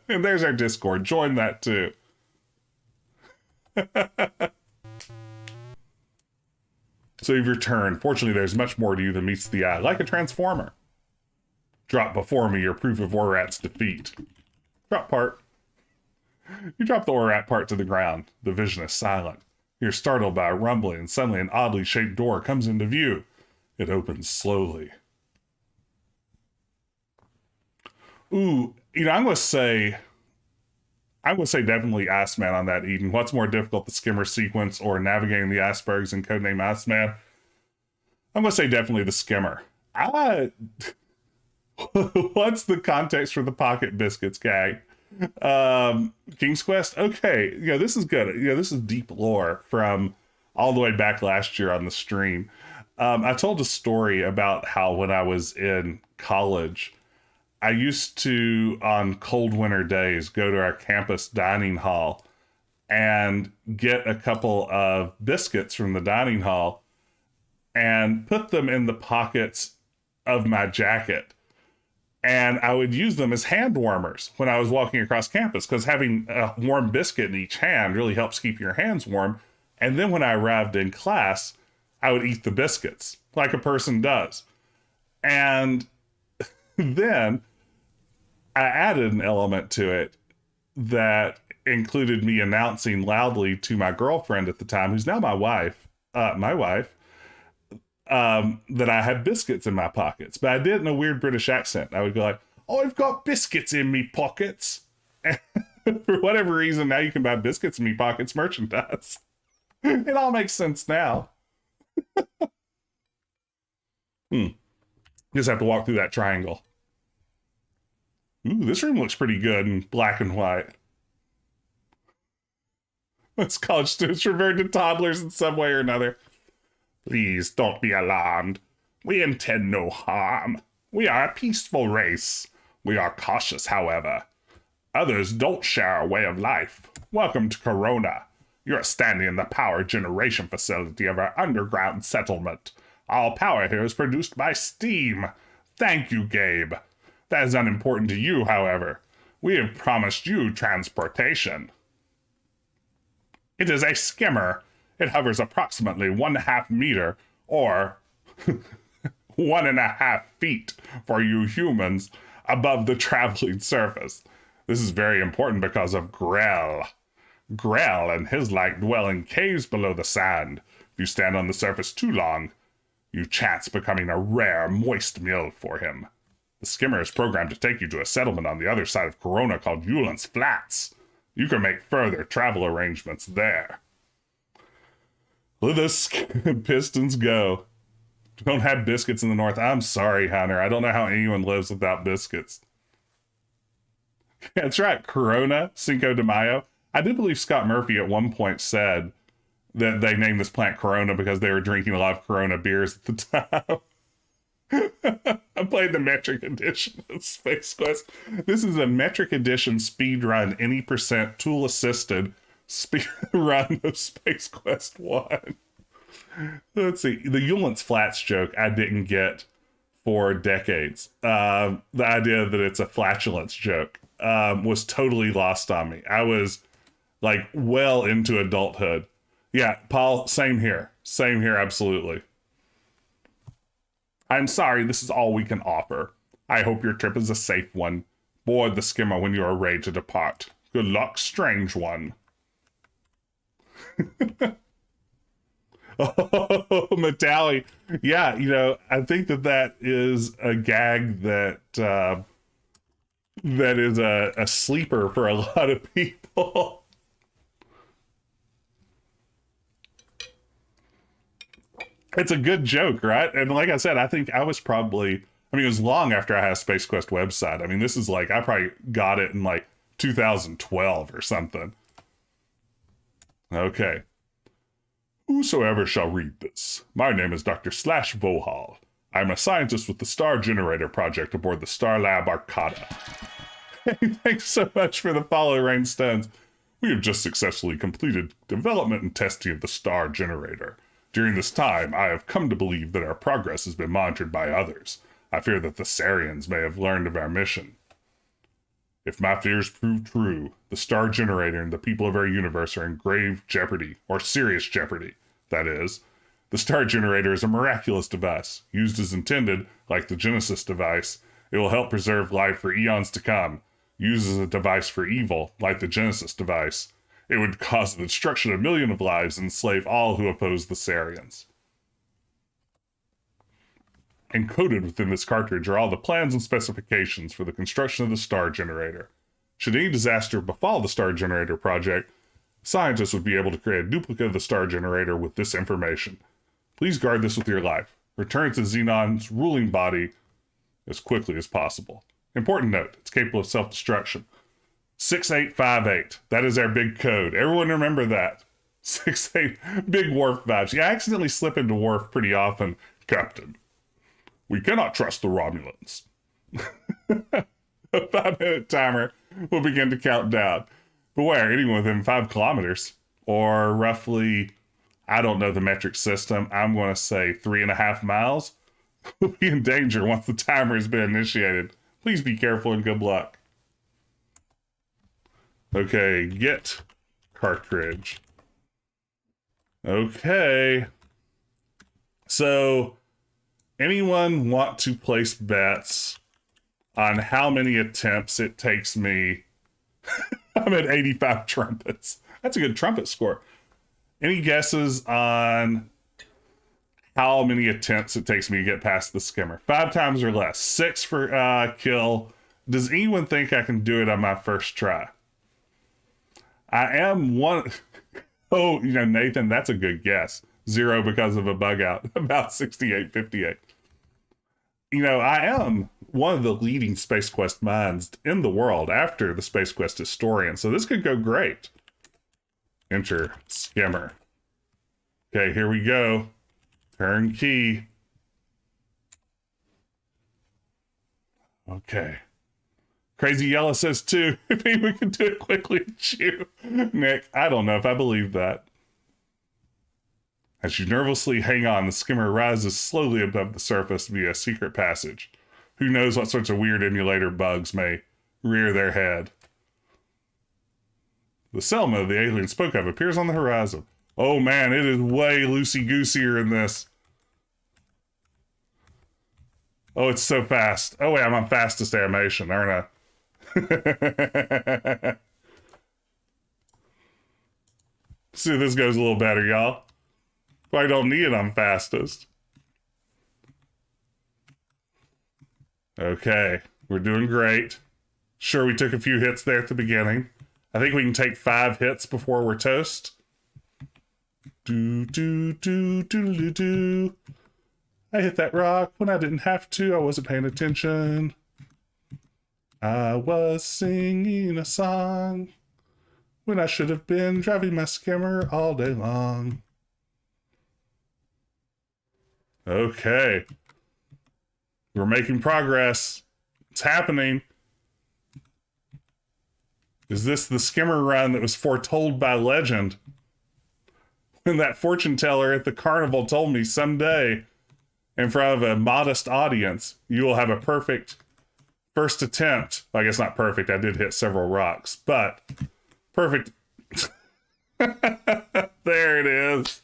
And there's our Discord. Join that too. So you've returned. Fortunately, there's much more to you than meets the eye, like a transformer. Drop before me your proof of Orat's defeat. Drop part. You drop the Orat part to the ground. The vision is silent. You're startled by a rumbling, and suddenly an oddly shaped door comes into view. It opens slowly. Ooh, I'm going to say definitely Iceman on that, Eden. What's more difficult, the skimmer sequence or navigating the icebergs in codename Iceman? I'm going to say definitely the skimmer. What's the context for the pocket biscuits gag? King's Quest? Okay, this is good. This is deep lore from all the way back last year on the stream. I told a story about how when I was in college, I used to, on cold winter days, go to our campus dining hall and get a couple of biscuits from the dining hall and put them in the pockets of my jacket. And I would use them as hand warmers when I was walking across campus, because having a warm biscuit in each hand really helps keep your hands warm. And then when I arrived in class, I would eat the biscuits like a person does. And then I added an element to it that included me announcing loudly to my girlfriend at the time, who's now my wife, that I had biscuits in my pockets. But I did it in a weird British accent. I would go like, I've got biscuits in me pockets. And for whatever reason, now you can buy biscuits in me pockets merchandise. It all makes sense now. Just have to walk through that triangle. Ooh, this room looks pretty good in black and white. This college students revert to toddlers in some way or another. Please don't be alarmed. We intend no harm. We are a peaceful race. We are cautious, however. Others don't share our way of life. Welcome to Corona. You're standing in the power generation facility of our underground settlement. All power here is produced by steam. Thank you, Gabe. That is unimportant to you, however. We have promised you transportation. It is a skimmer. It hovers approximately 1.5 meters, or 1.5 feet for you humans, above the traveling surface. This is very important because of Grell. Grell and his like dwell in caves below the sand. If you stand on the surface too long, you chance becoming a rare, moist meal for him. The skimmer is programmed to take you to a settlement on the other side of Corona called Euland's Flats. You can make further travel arrangements there. Let us Pistons go. Don't have biscuits in the north. I'm sorry, Hunter. I don't know how anyone lives without biscuits. That's right, Corona, Cinco de Mayo. I did believe Scott Murphy at one point said that they named this plant Corona because they were drinking a lot of Corona beers at the time. I played the metric edition of Space Quest. This is a metric edition speed run, any percent tool assisted speed run of Space Quest 1. Let's see. The Euland's Flats joke I didn't get for decades. The idea that it's a flatulence joke was totally lost on me. I was like well into adulthood. Yeah, Paul, same here. Same here, absolutely. I'm sorry, this is all we can offer. I hope your trip is a safe one. Board the skimmer when you are ready to depart. Good luck, strange one. Oh, Metalli. Yeah, I think that is a gag that is a sleeper for a lot of people. It's a good joke, right? And like I said, I think I was probably, it was long after I had a Space Quest website. This is like, I probably got it in like 2012 or something. Okay. Whosoever shall read this. My name is Dr. Slash Vohal. I'm a scientist with the Star Generator Project aboard the Star Lab Arcata. Thanks so much for the follow, Rainstones. We have just successfully completed development and testing of the Star Generator. During this time, I have come to believe that our progress has been monitored by others. I fear that the Sarians may have learned of our mission. If my fears prove true, the Star Generator and the people of our universe are in grave jeopardy, or serious jeopardy, that is. The Star Generator is a miraculous device. Used as intended, like the Genesis device, it will help preserve life for eons to come. Used as a device for evil, like the Genesis device, it would cause the destruction of millions of lives and enslave all who oppose the Sarians. Encoded within this cartridge are all the plans and specifications for the construction of the Star Generator. Should any disaster befall the Star Generator project, scientists would be able to create a duplicate of the Star Generator with this information. Please guard this with your life. Return it to Xenon's ruling body as quickly as possible. Important note, it's capable of self-destruction. 6858. That is our big code. Everyone remember that. 68. Big Worf vibes. Yeah, I accidentally slip into Worf pretty often. Captain, we cannot trust the Romulans. A 5-minute timer will begin to count down. Beware, anyone within 5 kilometers, or roughly, I don't know the metric system, I'm going to say 3.5 miles, will be in danger once the timer has been initiated. Please be careful and good luck. Okay, get cartridge. Okay. So, anyone want to place bets on how many attempts it takes me? I'm at 85 trumpets. That's a good trumpet score. Any guesses on how many attempts it takes me to get past the skimmer? 5 times or less. 6 for kill. Does anyone think I can do it on my first try? I am one. Oh, Nathan, that's a good guess. 0 because of a bug out. About 6858. I am one of the leading Space Quest minds in the world after the Space Quest historian, so this could go great. Enter skimmer. Okay, here we go. Turnkey. Okay. Crazy Yellow says, too, if anyone can do it quickly, it's you. Nick, I don't know if I believe that. As you nervously hang on, the skimmer rises slowly above the surface via a secret passage. Who knows what sorts of weird emulator bugs may rear their head. The Selma the alien spoke of appears on the horizon. Oh man, it is way loosey-gooseier in this. Oh, it's so fast. Oh wait, I'm on fastest animation, aren't I? See if this goes a little better, y'all. I don't need it on fastest. Okay, we're doing great. Sure, we took a few hits there at the beginning. I think we can take 5 hits before we're toast. Do, do, do, do, do, do. I hit that rock when I didn't have to. I wasn't paying attention. I was singing a song when I should have been driving my skimmer all day long. Okay. We're making progress. It's happening. Is this the skimmer run that was foretold by legend? When that fortune teller at the carnival told me someday, in front of a modest audience, you will have a perfect first attempt. Well, I guess not perfect. I did hit several rocks, but perfect. There it is.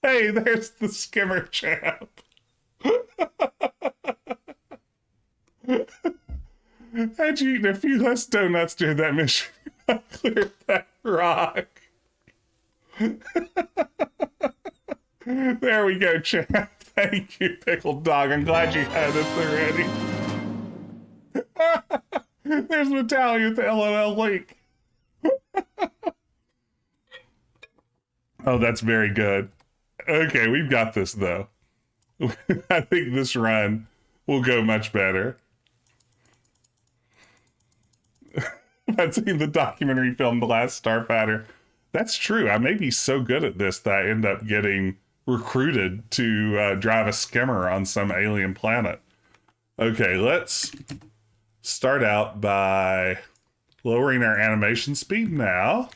Hey, there's the skimmer champ. Had you eaten a few less donuts during that mission, I cleared that rock. There we go, champ. Thank you, Pickled Dog. I'm glad you had this already. There's Natalia with the LOL link. Oh, that's very good. Okay, we've got this, though. I think this run will go much better. I've seen the documentary film The Last Starfighter. That's true. I may be so good at this that I end up getting recruited to drive a skimmer on some alien planet. Okay, let's start out by lowering our animation speed now.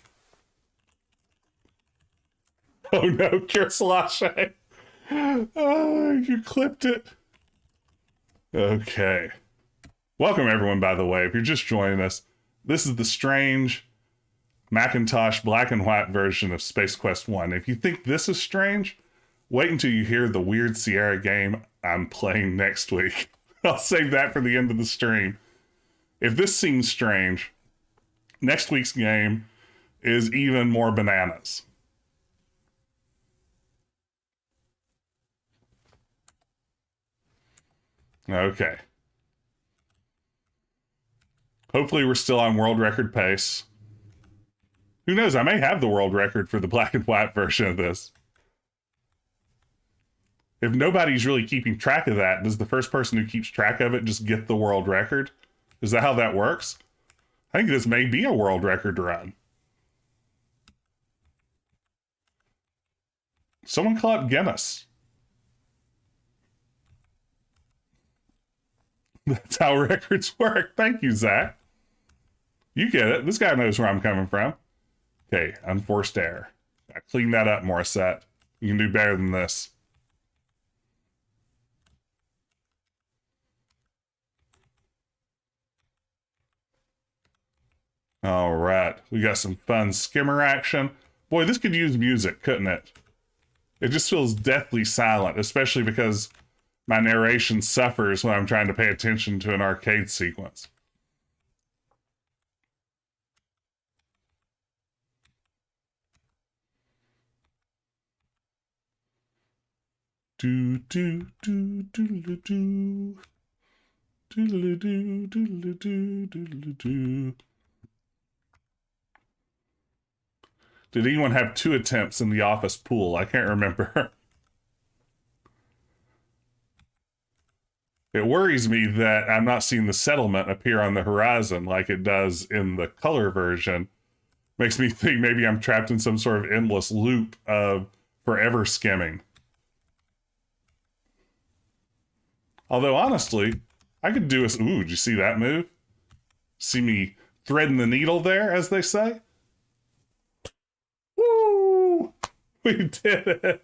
Oh no, Cursilache. Oh, you clipped it. Okay. Welcome everyone, by the way. If you're just joining us, this is the strange Macintosh black and white version of Space Quest 1. If you think this is strange, wait until you hear the weird Sierra game I'm playing next week. I'll save that for the end of the stream. If this seems strange, next week's game is even more bananas. Okay. Hopefully we're still on world record pace. Who knows? I may have the world record for the black and white version of this. If nobody's really keeping track of that, does the first person who keeps track of it just get the world record? Is that how that works? I think this may be a world record run. Someone call up Guinness. That's how records work. Thank you, Zach. You get it. This guy knows where I'm coming from. Okay, unforced error. I clean that up, Morissette. You can do better than this. All right, we got some fun skimmer action. Boy, this could use music, couldn't it? It just feels deathly silent, especially because my narration suffers when I'm trying to pay attention to an arcade sequence. Do do do do do do do do do do do do. Did anyone have 2 attempts in the office pool? I can't remember. It worries me that I'm not seeing the settlement appear on the horizon like it does in the color version. Makes me think maybe I'm trapped in some sort of endless loop of forever skimming. Although, honestly, I could do a... Ooh, did you see that move? See me threading the needle there, as they say? Woo! We did it!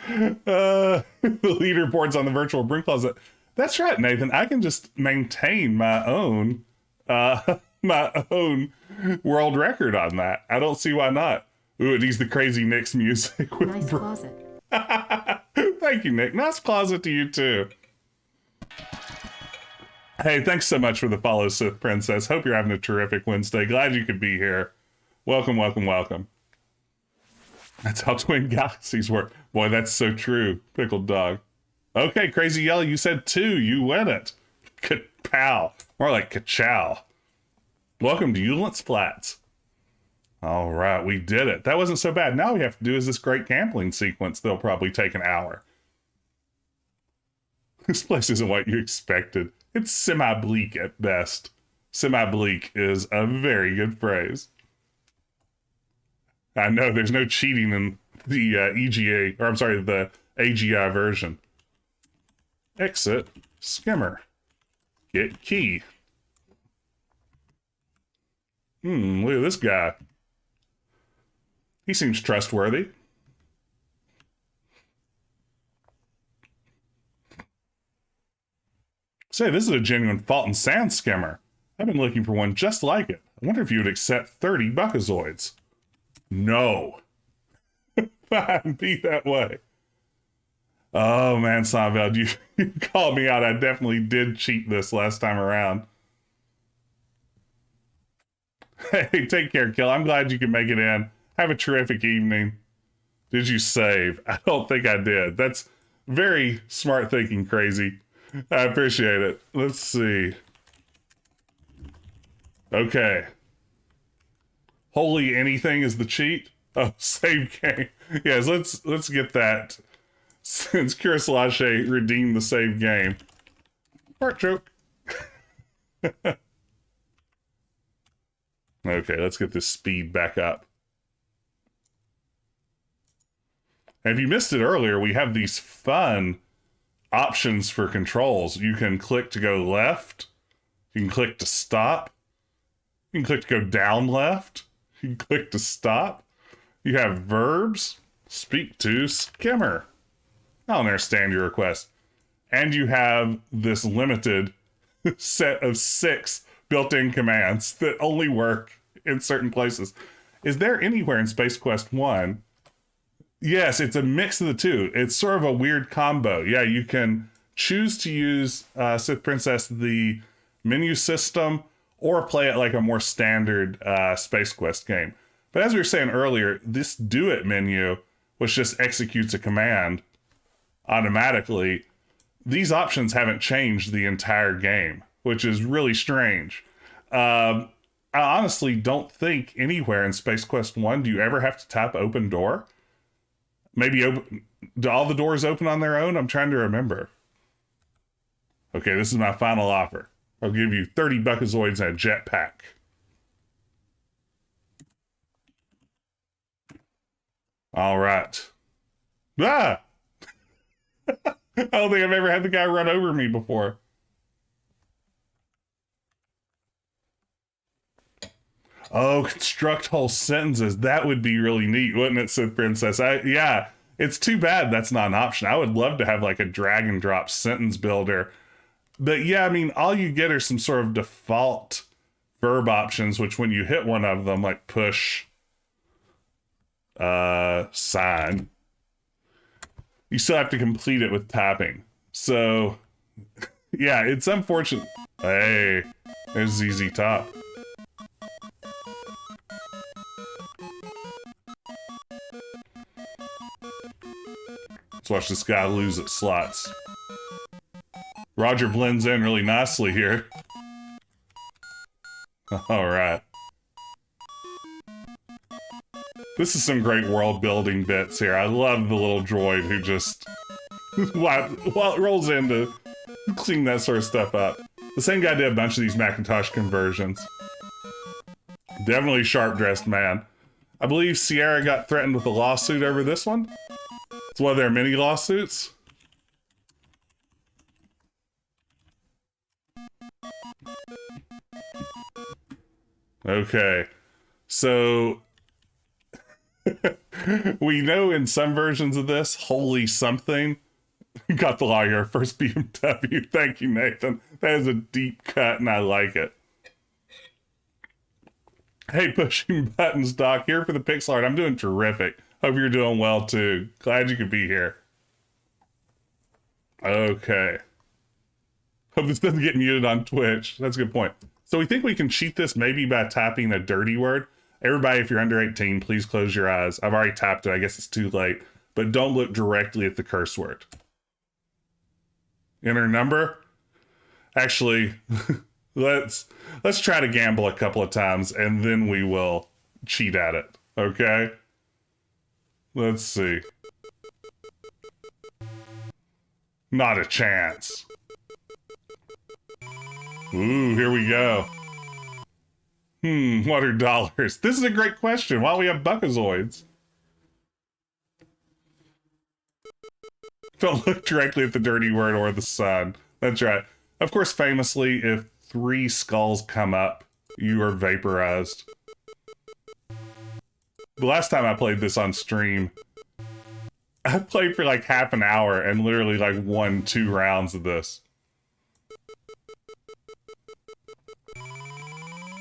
The leaderboard's on the virtual broom closet. That's right, Nathan. I can just maintain my own world record on that. I don't see why not. Ooh, it needs the crazy Nick's music. With nice closet. Thank you, Nick. Nice closet to you, too. Hey, thanks so much for the follow, Sith Princess. Hope you're having a terrific Wednesday. Glad you could be here. Welcome, welcome, welcome. That's how twin galaxies work. Boy, that's so true. Pickled Dog. Okay, Crazy Yellow, you said 2. You win it. Ka-pow. More like ka-chow. Welcome to Eulent's Flats. All right, we did it. That wasn't so bad. Now all we have to do is this great gambling sequence. They'll probably take an hour. This place isn't what you expected. It's semi-bleak at best. Semi-bleak is a very good phrase. I know there's no cheating in the EGA, or I'm sorry, the AGI version. Exit, skimmer. Get key. Look at this guy. He seems trustworthy. Say, this is a genuine Fault and Sand skimmer. I've been looking for one just like it. I wonder if you would accept 30 buckazoids. No. Fine, be that way. Oh man, Seinfeld, you called me out. I definitely did cheat this last time around. Hey, take care, Kill. I'm glad you can make it in. Have a terrific evening. Did you save? I don't think I did. That's very smart thinking, Crazy. I appreciate it. Let's see. Okay. Holy anything is the cheat? Oh, save game. Yes, let's get that. Since Kurislache redeemed the save game. Fart joke. Okay, let's get this speed back up. And if you missed it earlier, we have these fun options for controls. You can click to go left. You can click to stop. You can click to go down left. You can click to stop. You have verbs. Speak to skimmer. I'll understand your request. And you have this limited set of 6 built-in commands that only work in certain places. Is there anywhere in Space Quest 1? Yes, it's a mix of the two. It's sort of a weird combo. Yeah, you can choose to use Sith Princess, the menu system, or play it like a more standard Space Quest game. But as we were saying earlier, this do it menu, which just executes a command automatically, these options haven't changed the entire game, which is really strange. I honestly don't think anywhere in Space Quest 1 do you ever have to tap open door. Maybe do all the doors open on their own? I'm trying to remember. Okay, this is my final offer. I'll give you 30 Buckazoids and a jetpack. All right. Ah! I don't think I've ever had the guy run over me before. Oh, construct whole sentences. That would be really neat, wouldn't it, Sith Princess? Yeah, it's too bad that's not an option. I would love to have like a drag and drop sentence builder. But yeah, I mean, all you get are some sort of default verb options, which when you hit one of them, like push, sign, you still have to complete it with tapping. So yeah, it's unfortunate. Hey, there's ZZ Top. Let's watch this guy lose at slots. Roger blends in really nicely here. All right. This is some great world building bits here. I love the little droid who just while it rolls in to clean that sort of stuff up. The same guy did a bunch of these Macintosh conversions. Definitely sharp-dressed man. I believe Sierra got threatened with a lawsuit over this one. It's one of their mini lawsuits. Okay, so we know in some versions of this, holy something got the lawyer first BMW. Thank you, Nathan. That is a deep cut and I like it. Hey, pushing buttons, Doc, here for the pixel art. I'm doing terrific. Hope you're doing well too. Glad you could be here. Okay. Hope this doesn't get muted on Twitch. That's a good point. So we think we can cheat this maybe by tapping a dirty word. Everybody, if you're under 18, please close your eyes. I've already tapped it. I guess it's too late. But don't look directly at the curse word. Enter number. Actually, let's try to gamble a couple of times and then we will cheat at it. Okay? Let's see. Not a chance. Ooh, here we go. What are dollars? This is a great question. Why don't we have Buckazoids? Don't look directly at the dirty word or the sun. That's right. Of course, famously, if 3 skulls come up, you are vaporized. The last time I played this on stream, I played for like half an hour and literally like won 2 rounds of this.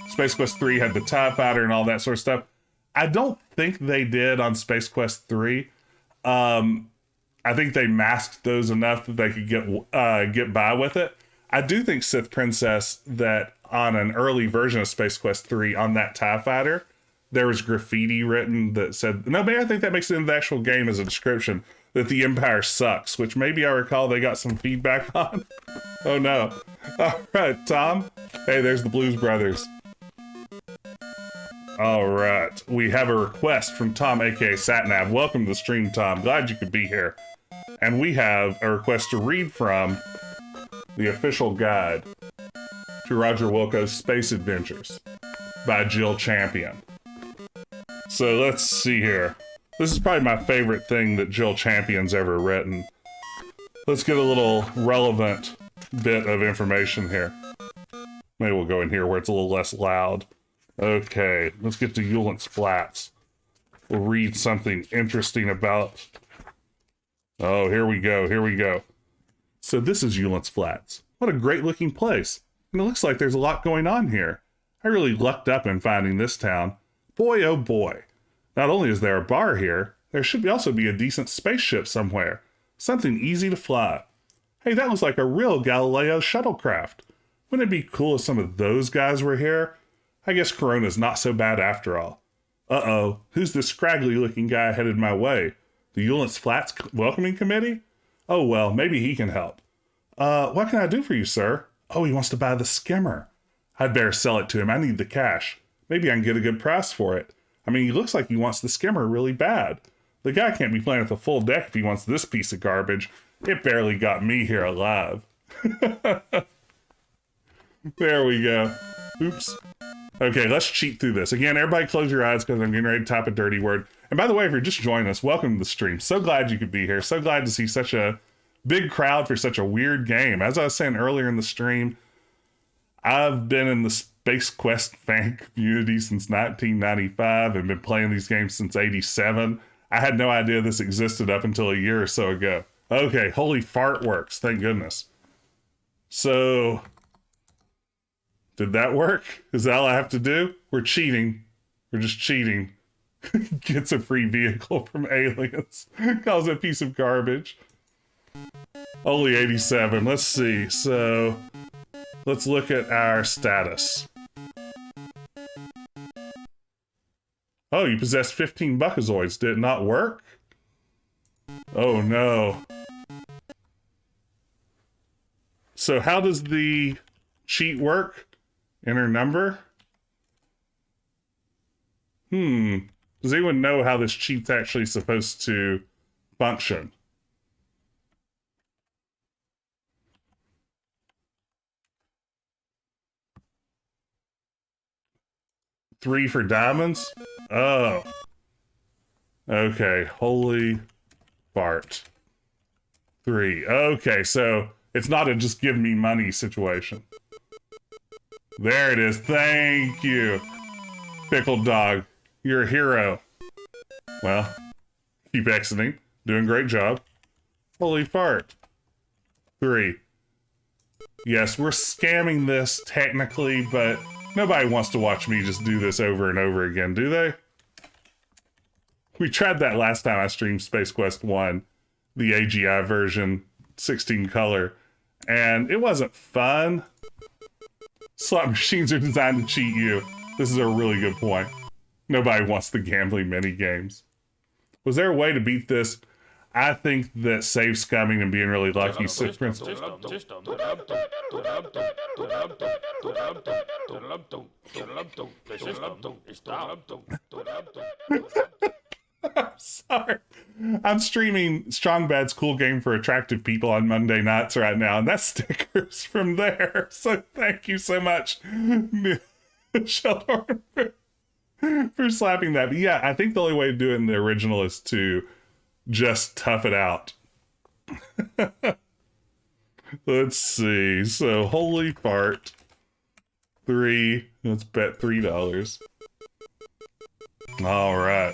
Space Quest 3 had the TIE Fighter and all that sort of stuff. I don't think they did on Space Quest 3. I think they masked those enough that they could get by with it. I do think Sith Princess that on an early version of Space Quest 3 on that TIE fighter, there was graffiti written that said, no, maybe I think that makes it in the actual game as a description, that the Empire sucks, which maybe I recall they got some feedback on. Oh no. All right, Tom. Hey, there's the Blues Brothers. All right, we have a request from Tom, aka Satnav. Welcome to the stream, Tom. Glad you could be here. And we have a request to read from the official guide to Roger Wilco's Space Adventures by Jill Champion. So let's see here. This is probably my favorite thing that Jill Champion's ever written. Let's get a little relevant bit of information here. Maybe we'll go in here where it's a little less loud. Okay, let's get to Eulent's Flats. We'll read something interesting about... Oh, here we go, here we go. So this is Eulent's Flats. What a great looking place. And it looks like there's a lot going on here. I really lucked up in finding this town. Boy, oh boy. Not only is there a bar here, there should also be a decent spaceship somewhere. Something easy to fly. Hey, that looks like a real Galileo shuttlecraft. Wouldn't it be cool if some of those guys were here? I guess Corona's not so bad after all. Uh-oh, who's this scraggly looking guy headed my way? The Eulent's Flats welcoming committee? Oh well, maybe he can help. What can I do for you, sir? Oh, he wants to buy the skimmer. I'd better sell it to him. I need the cash. Maybe I can get a good price for it. I mean, he looks like he wants the skimmer really bad. The guy can't be playing with a full deck if he wants this piece of garbage. It barely got me here alive. There we go. Oops. Okay, let's cheat through this. Again, everybody close your eyes because I'm getting ready to type a dirty word. And by the way, if you're just joining us, welcome to the stream. So glad you could be here. So glad to see such a big crowd for such a weird game. As I was saying earlier in the stream, I've been in the Space Quest fan community since 1995 and been playing these games since 87. I had no idea this existed up until a year or so ago. Okay, holy fart works. Thank goodness. So... did that work? Is that all I have to do? We're cheating. We're just cheating. Gets a free vehicle from aliens. Calls it a piece of garbage. Only 87. Let's see. So, let's look at our status. Oh, you possess 15 Buckazoids. Did it not work? Oh no. So how does the cheat work? Enter number? Does anyone know how this cheat's actually supposed to function? Three for diamonds? Oh. Okay, holy fart. 3. Okay, so it's not a just give me money situation. There it is. Thank you. Pickled dog. You're a hero. Well, keep exiting. Doing a great job. Holy fart. 3. Yes, we're scamming this technically, but nobody wants to watch me just do this over and over again, do they? We tried that last time I streamed Space Quest 1, the AGI version, 16 color, and it wasn't fun. Slot machines are designed to cheat you. This is a really good point. Nobody wants the gambling mini games. Was there a way to beat this? I think that save scumming and being really lucky. I'm sorry. I'm streaming Strong Bad's Cool Game for Attractive People on Monday nights right now, and that's stickers from there. So thank you so much, Michelle, for slapping that. But yeah, I think the only way to do it in the original is to just tough it out. Let's see. So, holy fart. 3. Let's bet $3. All right.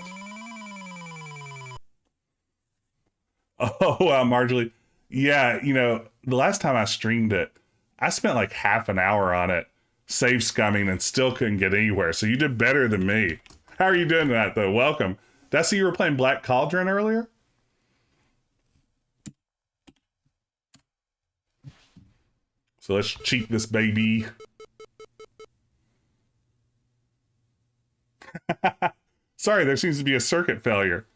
Oh, wow, Marjorie. Yeah, you know, the last time I streamed it, I spent like half an hour on it, save scumming, and still couldn't get anywhere. So you did better than me. How are you doing that, though? Welcome. Did I see you were playing Black Cauldron earlier? So let's cheat this baby. Sorry, there seems to be a circuit failure.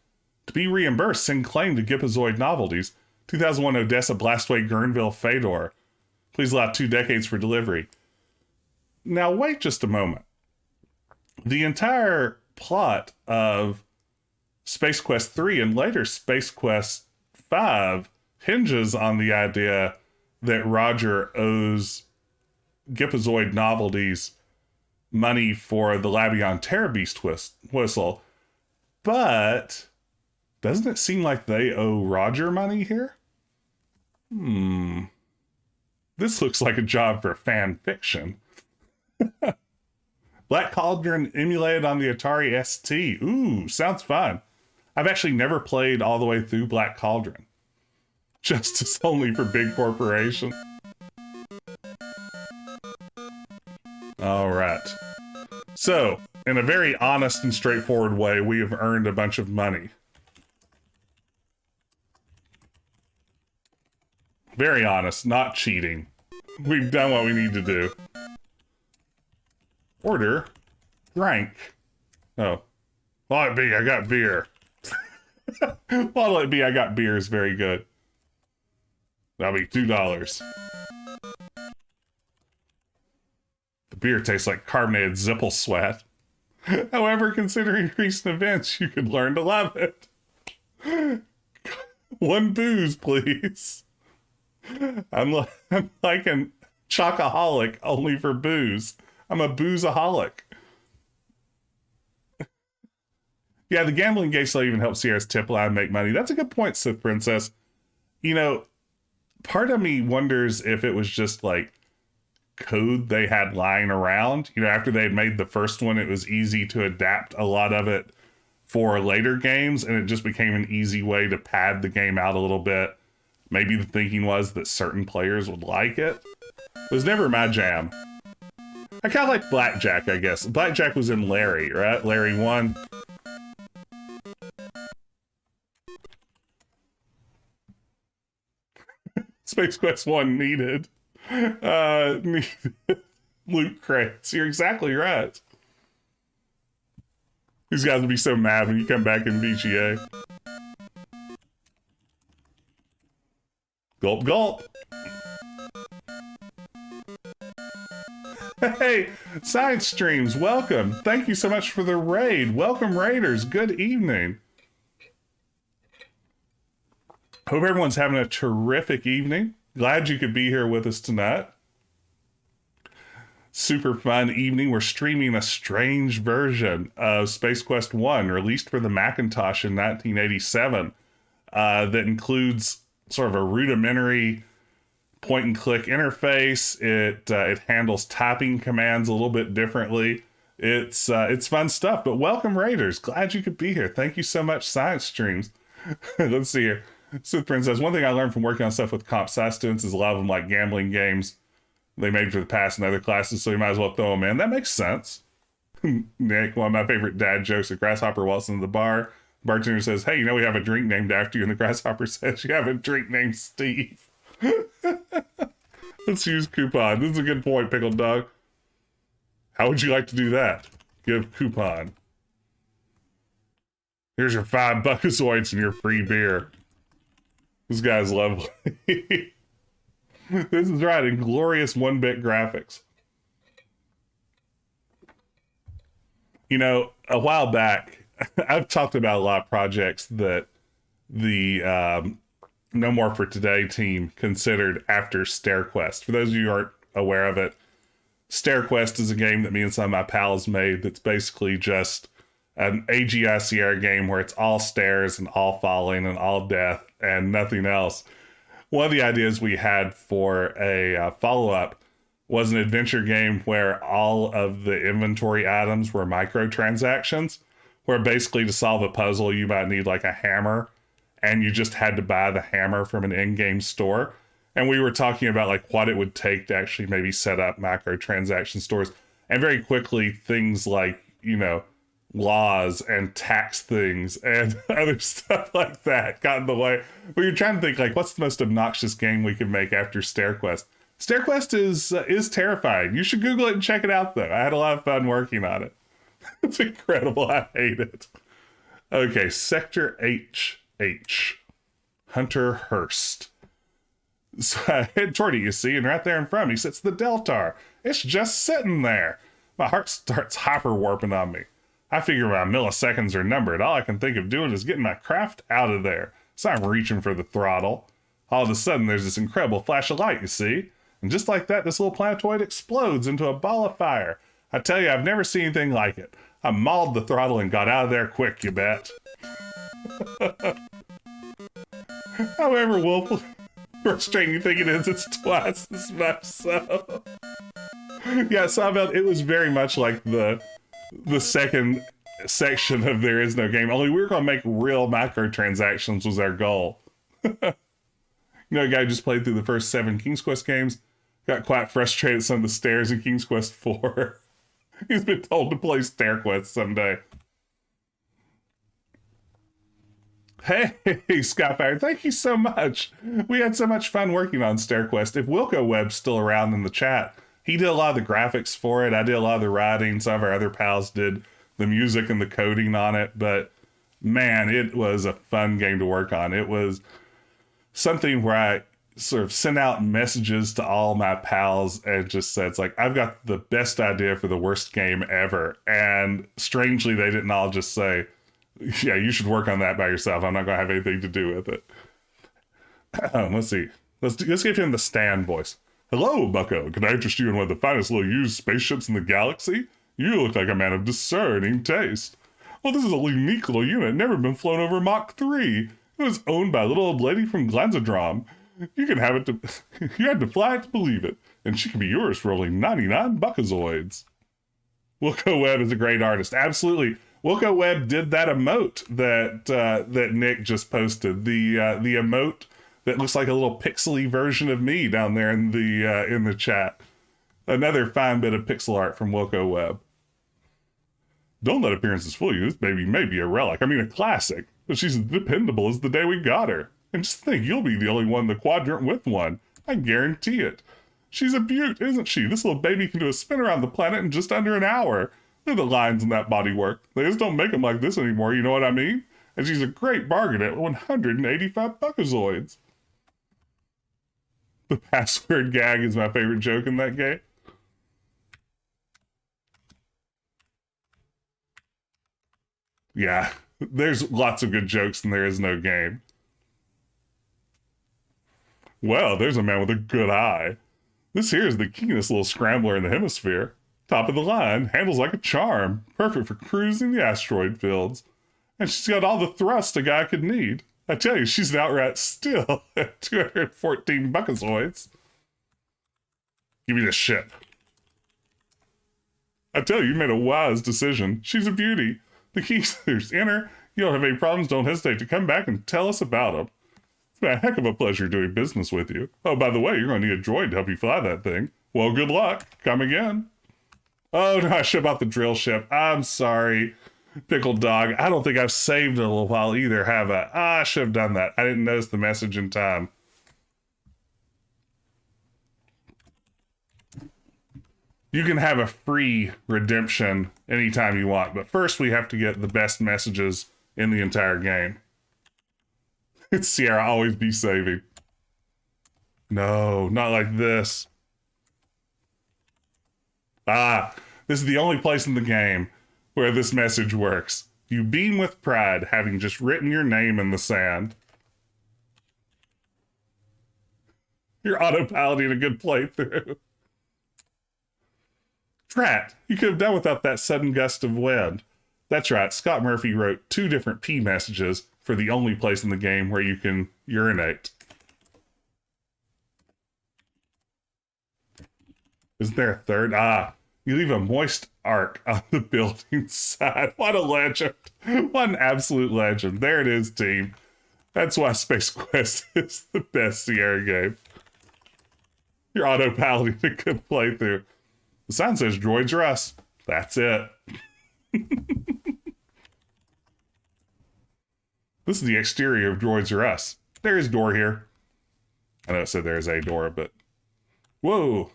To be reimbursed, send claim to Gipazoid Novelties. 2001 Odessa Blastway Gurnville Fedor. Please allow 2 decades for delivery. Now wait just a moment. The entire plot of Space Quest 3 and later Space Quest 5 hinges on the idea that Roger owes Gipazoid Novelties money for the Labion Terra Beast whistle, but doesn't it seem like they owe Roger money here? This looks like a job for fan fiction. Black Cauldron emulated on the Atari ST. Ooh, sounds fun. I've actually never played all the way through Black Cauldron. Justice only for big corporations. All right. So, in a very honest and straightforward way, we have earned a bunch of money. Very honest, not cheating. We've done what we need to do. Order. Drink. Oh. Let it be, I got beer. Let it be, I got beer is very good. That'll be $2. The beer tastes like carbonated Zipple sweat. However, considering recent events, you could learn to love it. 1 booze, please. I'm like an chocoholic only for booze. I'm a boozeaholic. Yeah, the gambling gates don't even help Sierra's tip line make money. That's a good point, Sith Princess. You know, part of me wonders if it was just like code they had lying around. You know, after they had made the first one, it was easy to adapt a lot of it for later games, and it just became an easy way to pad the game out a little bit. Maybe the thinking was that certain players would like it. It was never my jam. I kind of like Blackjack, I guess. Blackjack was in Larry, right? Larry 1. Space Quest 1 needed. Needed loot crates. You're exactly right. These guys will be so mad when you come back in VGA. Gulp, gulp. Hey, Science Streams, welcome. Thank you so much for the raid. Welcome, Raiders. Good evening. Hope everyone's having a terrific evening. Glad you could be here with us tonight. Super fun evening. We're streaming a strange version of Space Quest 1, released for the Macintosh in 1987, that includes sort of a rudimentary point-and-click interface. It handles typing commands a little bit differently. It's fun stuff, but welcome, Raiders. Glad you could be here. Thank you so much, Science Streams. Let's see here. Sith Princess, one thing I learned from working on stuff with comp sci students is a lot of them like gambling games they made for the past and other classes, so you might as well throw them in. That makes sense. Nick, one of my favorite dad jokes, a grasshopper walks into the bar. Bartender says, hey, you know we have a drink named after you, and the grasshopper says, you have a drink named Steve. Let's use coupon. This is a good point, Pickled Dog. How would you like to do that? Give coupon. Here's your 5 Buckazoids and your free beer. This guy's lovely. This is right, in glorious 1-bit graphics. You know, a while back, I've talked about a lot of projects that the No More for Today team considered after StairQuest. For those of you who aren't aware of it, StairQuest is a game that me and some of my pals made that's basically just an AGI Sierra game where it's all stairs and all falling and all death and nothing else. One of the ideas we had for a follow-up was an adventure game where all of the inventory items were microtransactions, where basically to solve a puzzle you might need like a hammer, and you just had to buy the hammer from an in-game store. And we were talking about like what it would take to actually maybe set up microtransaction stores. And very quickly things like, you know, laws and tax things and other stuff like that got in the way. We were trying to think like, what's the most obnoxious game we could make after StairQuest? StairQuest is terrifying. You should Google it and check it out, though. I had a lot of fun working on it. It's incredible. I hate it. Okay, Sector HH. Hunter Hurst. So I head toward it, you see, and right there in front of me sits the Deltar. It's just sitting there. My heart starts hyper warping on me. I figure my milliseconds are numbered. All I can think of doing is getting my craft out of there. So I'm reaching for the throttle. All of a sudden, there's this incredible flash of light, you see? And just like that, this little planetoid explodes into a ball of fire. I tell you, I've never seen anything like it. I mauled the throttle and got out of there quick, you bet. However, Wolf, frustrating you think it is, it's twice as much so. Yeah, so I felt it was very much like the second section of There Is No Game, only we were going to make real microtransactions was our goal. You know, a guy who just played through the first 7 King's Quest games, got quite frustrated at some of the stairs in King's Quest 4. He's been told to play Stair Quest someday. Hey, Skyfire, thank you so much. We had so much fun working on Stair Quest. If Wilco Webb's still around in the chat, he did a lot of the graphics for it. I did a lot of the writing. Some of our other pals did the music and the coding on it. But man, it was a fun game to work on. It was something where I sort of sent out messages to all my pals and just said, it's like, I've got the best idea for the worst game ever. And strangely, they didn't all just say, yeah, you should work on that by yourself. I'm not going to have anything to do with it. Let's see. Let's give him the Stan voice. Hello, Bucko. Can I interest you in one of the finest little used spaceships in the galaxy? You look like a man of discerning taste. Well, this is a unique little unit, never been flown over Mach 3. It was owned by a little old lady from Glanzadrom. You can have it to... you had to fly it to believe it, and she can be yours for only 99 buckazoids. Wilco Webb is a great artist. Absolutely. Wilco Webb did that emote that Nick just posted. The emote that looks like a little pixely version of me down there in the chat. Another fine bit of pixel art from Wilco Webb. Don't let appearances fool you. This baby may be a relic. I mean, a classic. But she's as dependable as the day we got her. And just think, you'll be the only one in the quadrant with one. I guarantee it. She's a beaut, isn't she? This little baby can do a spin around the planet in just under an hour. Look at the lines in that bodywork. They just don't make them like this anymore, you know what I mean? And she's a great bargain at 185 buckazoids. The password gag is my favorite joke in that game. Yeah, there's lots of good jokes and There Is No Game. Well, there's a man with a good eye. This here is the keenest little scrambler in the hemisphere. Top of the line, handles like a charm, perfect for cruising the asteroid fields. And she's got all the thrust a guy could need. I tell you, she's an outright steal at 214 buckazoids. Give me the ship. I tell you, you made a wise decision. She's a beauty. The keys there's in her. You don't have any problems, don't hesitate to come back and tell us about them. It's been a heck of a pleasure doing business with you. Oh, by the way, you're going to need a droid to help you fly that thing. Well, good luck. Come again. Oh, no, I should have bought the drill ship. I'm sorry, Pickled Dog. I don't think I've saved it a little while either, have I? I should have done that. I didn't notice the message in time. You can have a free redemption anytime you want, but first we have to get the best messages in the entire game. It's Sierra, always be saving. No, not like this. Ah, this is the only place in the game where this message works. You beam with pride, having just written your name in the sand. You're autopiloting a good playthrough. Drat, you could have done without that sudden gust of wind. That's right, Scott Murphy wrote 2 different P messages for the only place in the game where you can urinate. Isn't there a third? Ah, you leave a moist arc on the building side. What a legend. What an absolute legend. There it is, team. That's why Space Quest is the best Sierra game. You're autopiloting a good playthrough. The sign says droids are us. That's it. This is the exterior of Droids Are Us. There is door here. I know it said there's a door, but Whoa.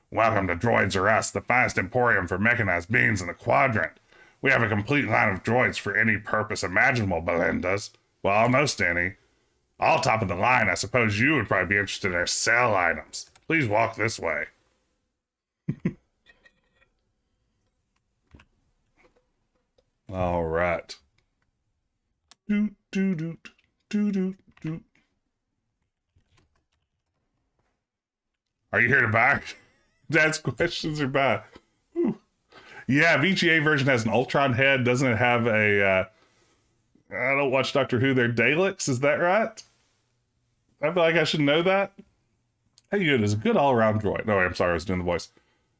Welcome to Droids R Us, the finest emporium for mechanized beings in the quadrant. We have a complete line of droids for any purpose imaginable, Belinda's. Well, almost any. All top of the line, I suppose you would probably be interested in our sale items. Please walk this way. All right. Doot, doot, doot, doot, doot, doot. Are you here to buy? Dad's questions are buy. Whew. Yeah, VGA version has an Ultron head. Doesn't it have a, I don't watch Doctor Who, they're Daleks, is that right? I feel like I should know that. Hey, it is a good all-around droid. No, I'm sorry, I was doing the voice.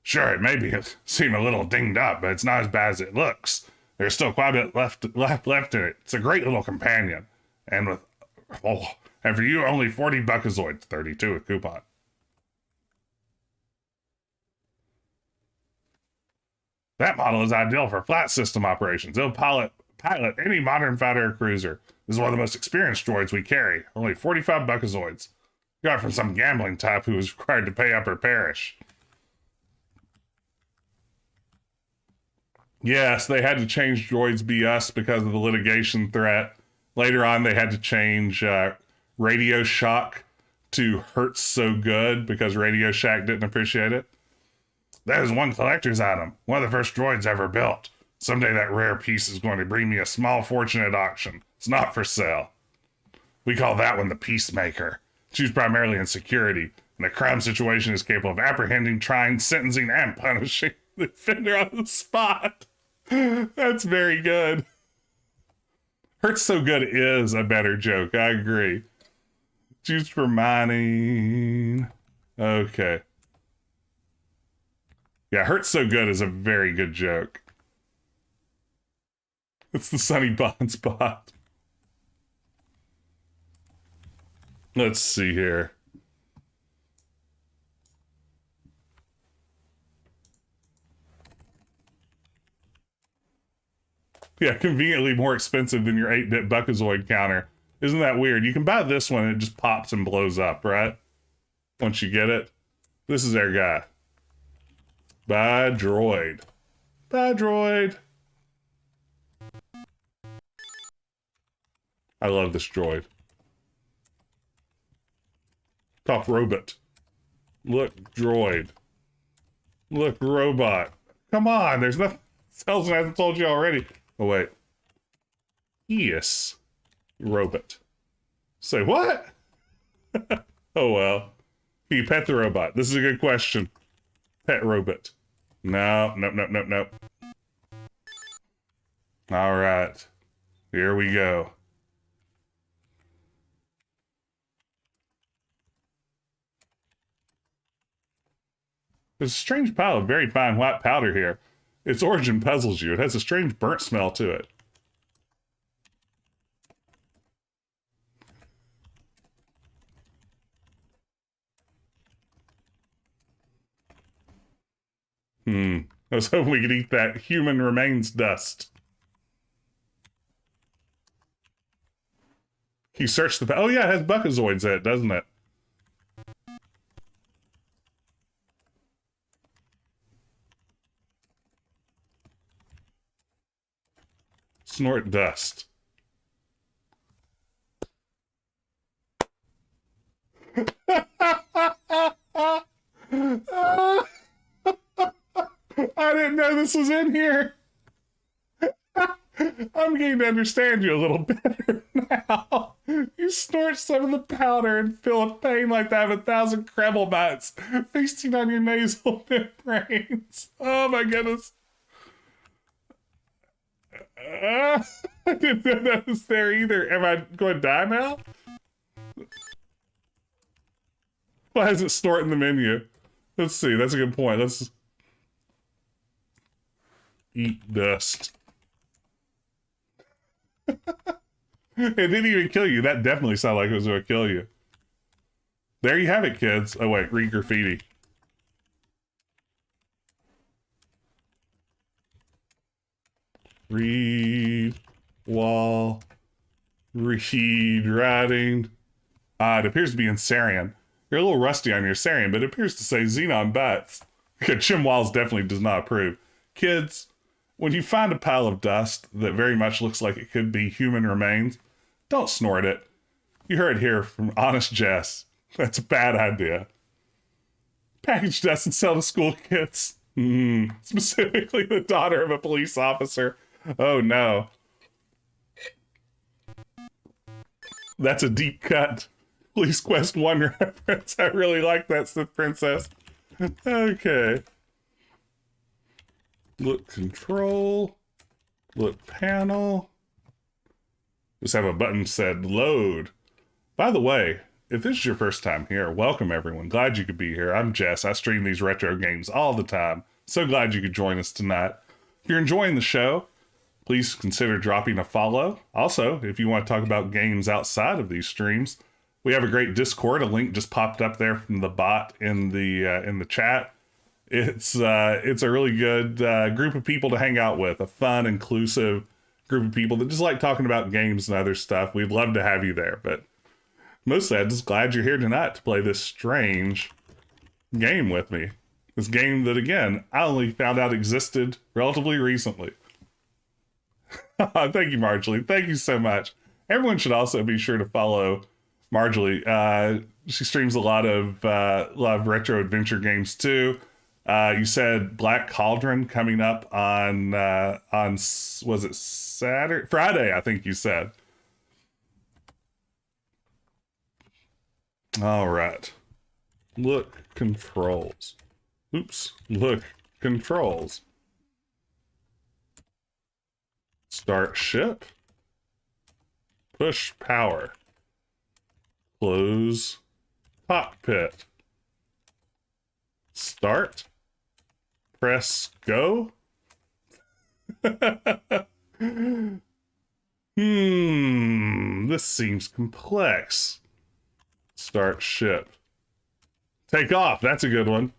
Sure, it may seem a little dinged up, but it's not as bad as it looks. There's still quite a bit left in it. It's a great little companion. And for you, only 40 Buckazoids, 32 with coupon. That model is ideal for flat system operations. It'll pilot any modern fighter or cruiser. This is one of the most experienced droids we carry. Only 45 Buckazoids. Got it from some gambling type who was required to pay up or perish. Yes, they had to change Droids Be Us because of the litigation threat. Later on, they had to change Radio Shock to Hurts So Good because Radio Shack didn't appreciate it. That is one collector's item, one of the first droids ever built. Someday that rare piece is going to bring me a small fortune at auction. It's not for sale. We call that one the Peacemaker. It's used primarily in security. In a crime situation, is capable of apprehending, trying, sentencing, and punishing the offender on the spot. That's very good. Hurts So Good is a better joke. I agree. It's used for mining. Okay. Yeah, Hurts So Good is a very good joke. It's the Sunny Bond spot. Let's see here. Yeah, conveniently more expensive than your 8-bit Buckazoid counter. Isn't that weird? You can buy this one and it just pops and blows up, right? Once you get it. This is our guy. Buy droid. Buy droid. I love this droid. Talk robot. Look droid. Look robot. Come on, there's nothing else I haven't told you already. Oh wait. Yes. Robot. Say what? Oh well. Can you pet the robot? This is a good question. Pet robot. No, nope. All right. Here we go. There's a strange pile of very fine white powder here. Its origin puzzles you. It has a strange burnt smell to it. I was hoping we could eat that human remains dust. You search the... Oh yeah, it has Buckazoids in it, doesn't it? Snort dust. I didn't know this was in here. I'm getting to understand you a little better now. You snort some of the powder and feel a pain like that of 1,000 Kreml bites feasting on your nasal membranes. Oh my goodness. I didn't know that was there either. Am I going to die now? Why is it snorting the menu? Let's see. That's a good point. Let's eat dust. It didn't even kill you. That definitely sounded like it was going to kill you. There you have it, kids. Oh, wait. Read graffiti. Read. Wall. Read. Writing. It appears to be in Sarien. You're a little rusty on your Sarien, but it appears to say Xenon Bats. Jim Walls definitely does not approve. Kids, when you find a pile of dust that very much looks like it could be human remains, don't snort it. You heard it here from Honest Jess. That's a bad idea. Package dust and sell to school kids. Specifically the daughter of a police officer. Oh no. That's a deep cut. Police Quest 1 reference. I really like that, Sith Princess. Okay. Look control. Look panel. Just have a button said load. By the way, if this is your first time here, welcome everyone. Glad you could be here. I'm Jess. I stream these retro games all the time. So glad you could join us tonight. If you're enjoying the show, please consider dropping a follow. Also, if you want to talk about games outside of these streams, we have a great Discord. A link just popped up there from the bot in the chat. It's a really good group of people to hang out with. A fun, inclusive group of people that just like talking about games and other stuff. We'd love to have you there, but mostly I'm just glad you're here tonight to play this strange game with me. This game that, again, I only found out existed relatively recently. Thank you, Marjorie. Thank you so much. Everyone should also be sure to follow Marjorie. She streams a lot of retro adventure games too. You said Black Cauldron coming up on was it Saturday? Friday, I think you said. All right. Look controls. Oops. Look controls. Start ship. Push power. Close cockpit. Start. Press go. This seems complex. Start ship. Take off. That's a good one.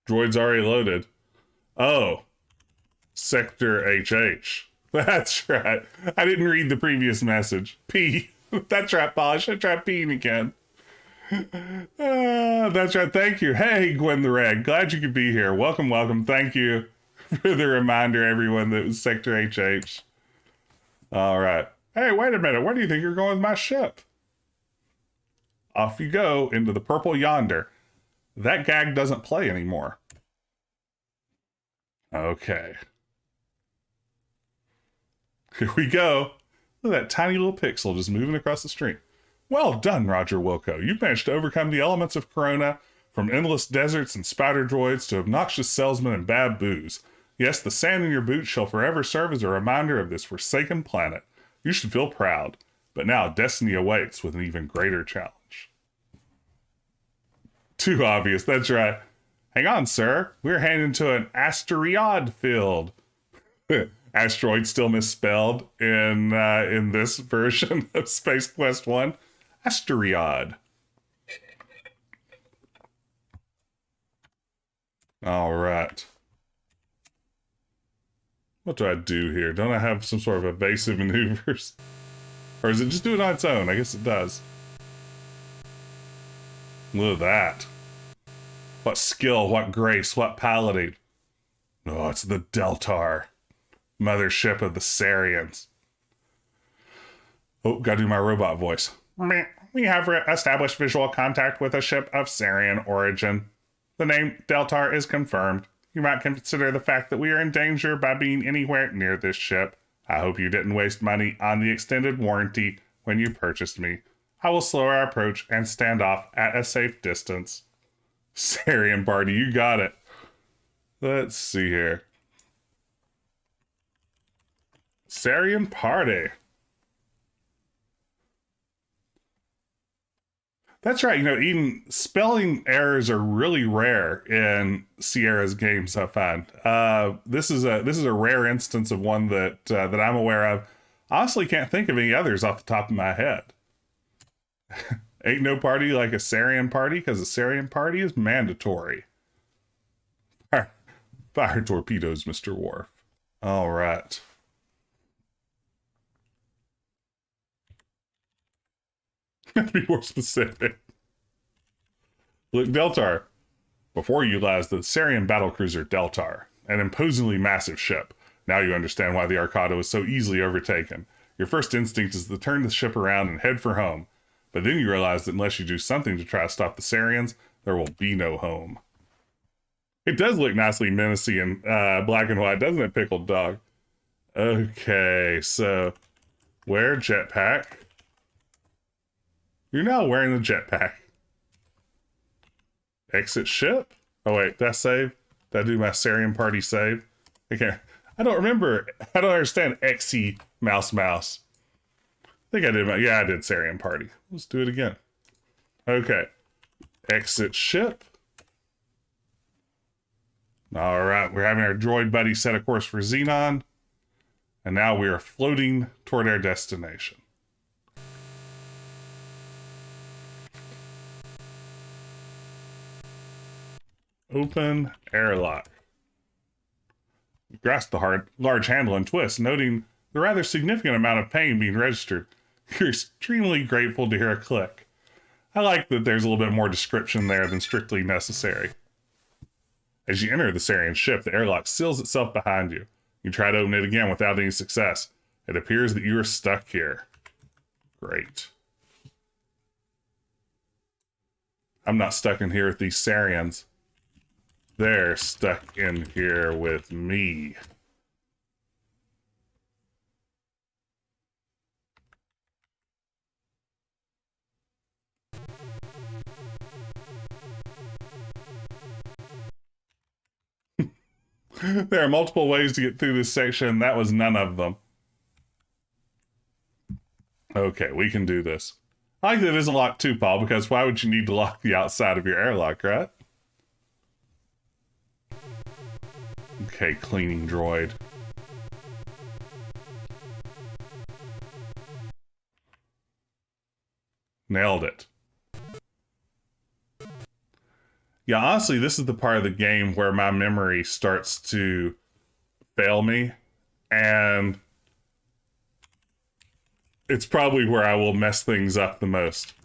Droid's already loaded. Oh. Sector HH. That's right. I didn't read the previous message. P. That's right, Polish. I tried peeing again. That's right. Thank you. Hey, Gwen the Reg. Glad you could be here. Welcome, welcome. Thank you for the reminder, everyone, that it was Sector HH. All right. Hey, wait a minute. Where do you think you're going with my ship? Off you go into the purple yonder. That gag doesn't play anymore. Okay. Here we go. Look at that tiny little pixel just moving across the stream. Well done, Roger Wilco. You've managed to overcome the elements of Corona, from endless deserts and spider droids to obnoxious salesmen and bad booze. Yes, the sand in your boots shall forever serve as a reminder of this forsaken planet. You should feel proud. But now destiny awaits with an even greater challenge. Too obvious, that's right. Hang on, sir. We're heading into an asteroid field. Asteroid still misspelled in this version of Space Quest 1. Asteroid. All right. What do I do here? Don't I have some sort of evasive maneuvers? Or is it just doing it on its own? I guess it does. Look at that. What skill, what grace, what paladin. Oh, it's the Deltar. Mothership of the Sariens. Oh, gotta do my robot voice. We have established visual contact with a ship of Sarien origin. The name Deltar is confirmed. You might consider the fact that we are in danger by being anywhere near this ship. I hope you didn't waste money on the extended warranty when you purchased me. I will slow our approach and stand off at a safe distance. Sarien party, you got it. Let's see here. Sarien party. That's right. You know, even spelling errors are really rare in Sierra's games, I find. This is a rare instance of one that I'm aware of. I honestly can't think of any others off the top of my head. Ain't no party like a Sarien party, because a Sarien party is mandatory. Fire torpedoes, Mr. Worf. All right. To be more specific. Look, Deltar. Before you lies the Sarien battlecruiser Deltar, an imposingly massive ship. Now you understand why the Arcada was so easily overtaken. Your first instinct is to turn the ship around and head for home. But then you realize that unless you do something to try to stop the Sariens, there will be no home. It does look nicely menacing in black and white, doesn't it, Pickled Dog? Okay, so wear jetpack. You're now wearing the jetpack. Exit ship? Oh wait, did I save? Did I do my Sarien party save? Okay, I don't remember. I don't understand Xe mouse. I think I did yeah, I did Sarien party. Let's do it again. Okay. Exit ship. All right, we're having our droid buddy set a course for Xenon. And now we are floating toward our destination. Open airlock. You grasp the large handle and twist, noting the rather significant amount of pain being registered. You're extremely grateful to hear a click. I like that there's a little bit more description there than strictly necessary. As you enter the Sarien ship, the airlock seals itself behind you. You try to open it again without any success. It appears that you are stuck here. Great. I'm not stuck in here with these Sariens. They're stuck in here with me. There are multiple ways to get through this section. That was none of them. Okay, we can do this. I like that it isn't locked too, Paul, because why would you need to lock the outside of your airlock, right? Okay, cleaning droid. Nailed it. Yeah, honestly, this is the part of the game where my memory starts to fail me, and it's probably where I will mess things up the most.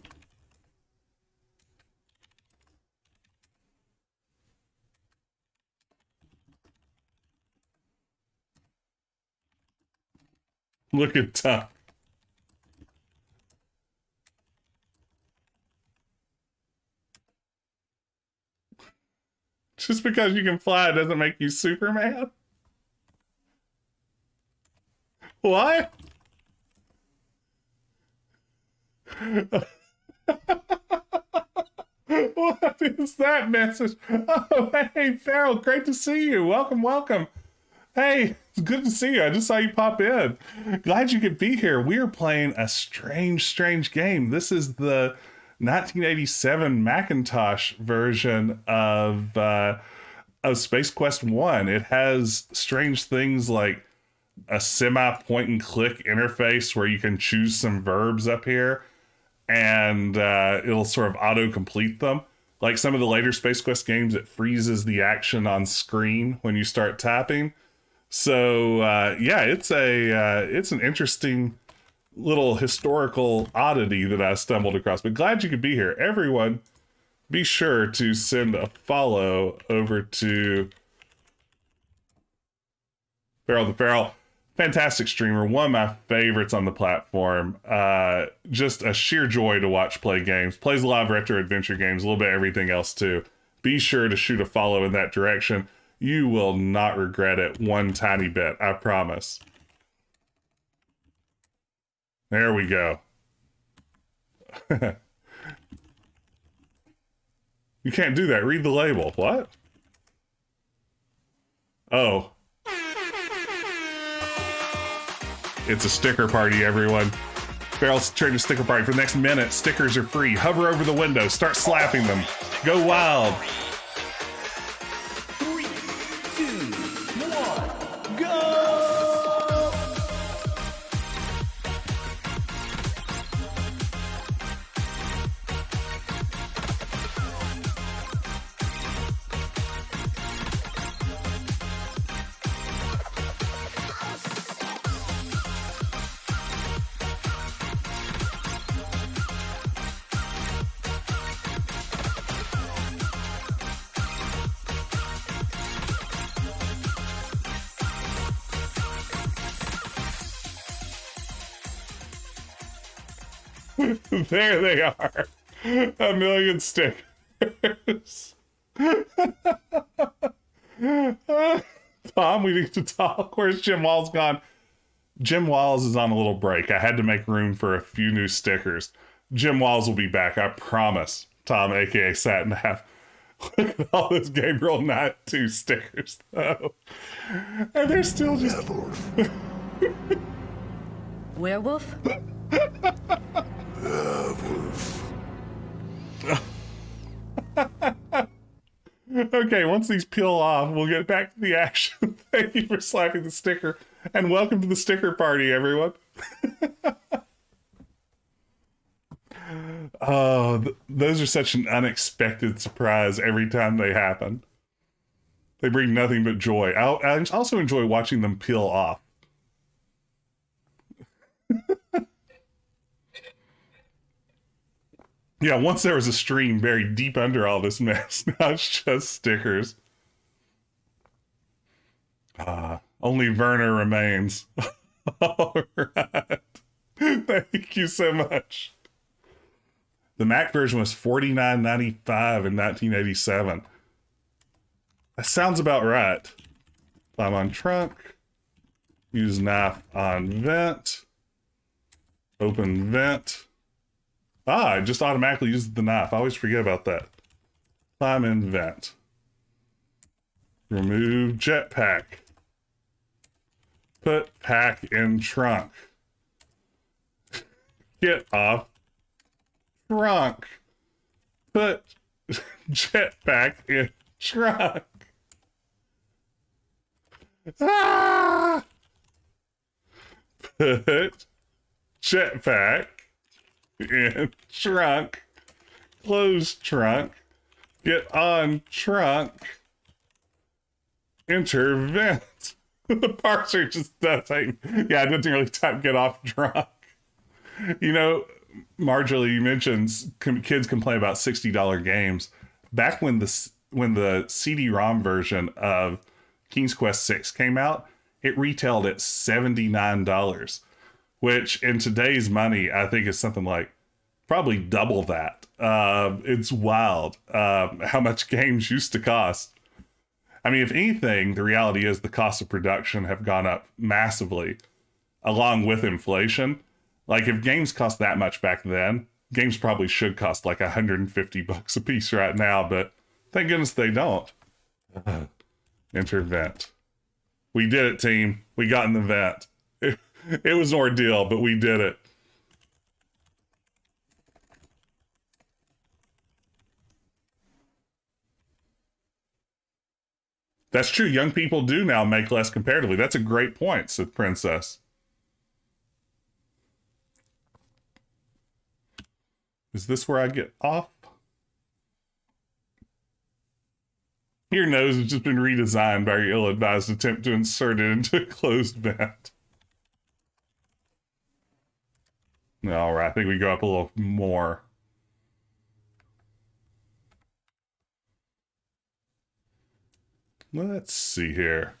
Look at Tuck. Just because you can fly doesn't make you Superman? What? What is that message? Oh, hey, Farrell, great to see you. Welcome, welcome. Hey, it's good to see you. I just saw you pop in. Glad you could be here. We are playing a strange game. This is the 1987 Macintosh version of Space Quest 1. It has strange things like a semi-point and click interface where you can choose some verbs up here, and it'll sort of auto-complete them. Like some of the later Space Quest games, it freezes the action on screen when you start tapping. So yeah, it's an interesting little historical oddity that I stumbled across. But glad you could be here. Everyone, be sure to send a follow over to Farrell the Farrell. Fantastic streamer, one of my favorites on the platform. Just a sheer joy to watch play games. Plays a lot of retro adventure games, a little bit of everything else too. Be sure to shoot a follow in that direction. You will not regret it one tiny bit, I promise. There we go. You can't do that. Read the label. What? Oh. It's a sticker party, everyone. Farrell's turning to sticker party for the next minute. Stickers are free. Hover over the window. Start slapping them. Go wild. 3, 2, 1, go! There they are. A million stickers. Tom, we need to talk. Where's Jim Walls gone? Jim Walls is on a little break. I had to make room for a few new stickers. Jim Walls will be back, I promise. Tom, aka Satin Half. Look at all those Gabriel Knight 2 stickers, though. And they're still just... Werewolf? Okay, once these peel off, we'll get back to the action. Thank you for slapping the sticker. And welcome to the sticker party, everyone. Oh, those are such an unexpected surprise every time they happen. They bring nothing but joy. I also enjoy watching them peel off. Yeah, once there was a stream buried deep under all this mess. Now it's just stickers. Only Werner remains. All right. Thank you so much. The Mac version was $49.95 in 1987. That sounds about right. Climb on trunk. Use knife on vent. Open vent. It just automatically uses the knife. I always forget about that. Climb in vent. Remove jetpack. Put pack in trunk. Get off trunk. Put jetpack in trunk. Put jetpack in trunk. Close trunk. Get on trunk. Enter vent. The parser just does like, yeah, I didn't really type get off trunk. You know, Marjorie, you mentioned kids complain about $60 games. Back when the CD-ROM version of King's Quest VI came out, it retailed at $79, which in today's money, I think is something like probably double that. It's wild how much games used to cost. I mean, if anything, the reality is the cost of production have gone up massively along with inflation. Like if games cost that much back then, games probably should cost like $150 a piece right now, but thank goodness they don't. Enter vent. We did it, team. We got in the vent. It was an ordeal, but we did it. That's true. Young people do now make less comparatively. That's a great point, said Princess. Is this where I get off? Your nose has just been redesigned by your ill-advised attempt to insert it into a closed vent. All right, I think we go up a little more. Let's see here.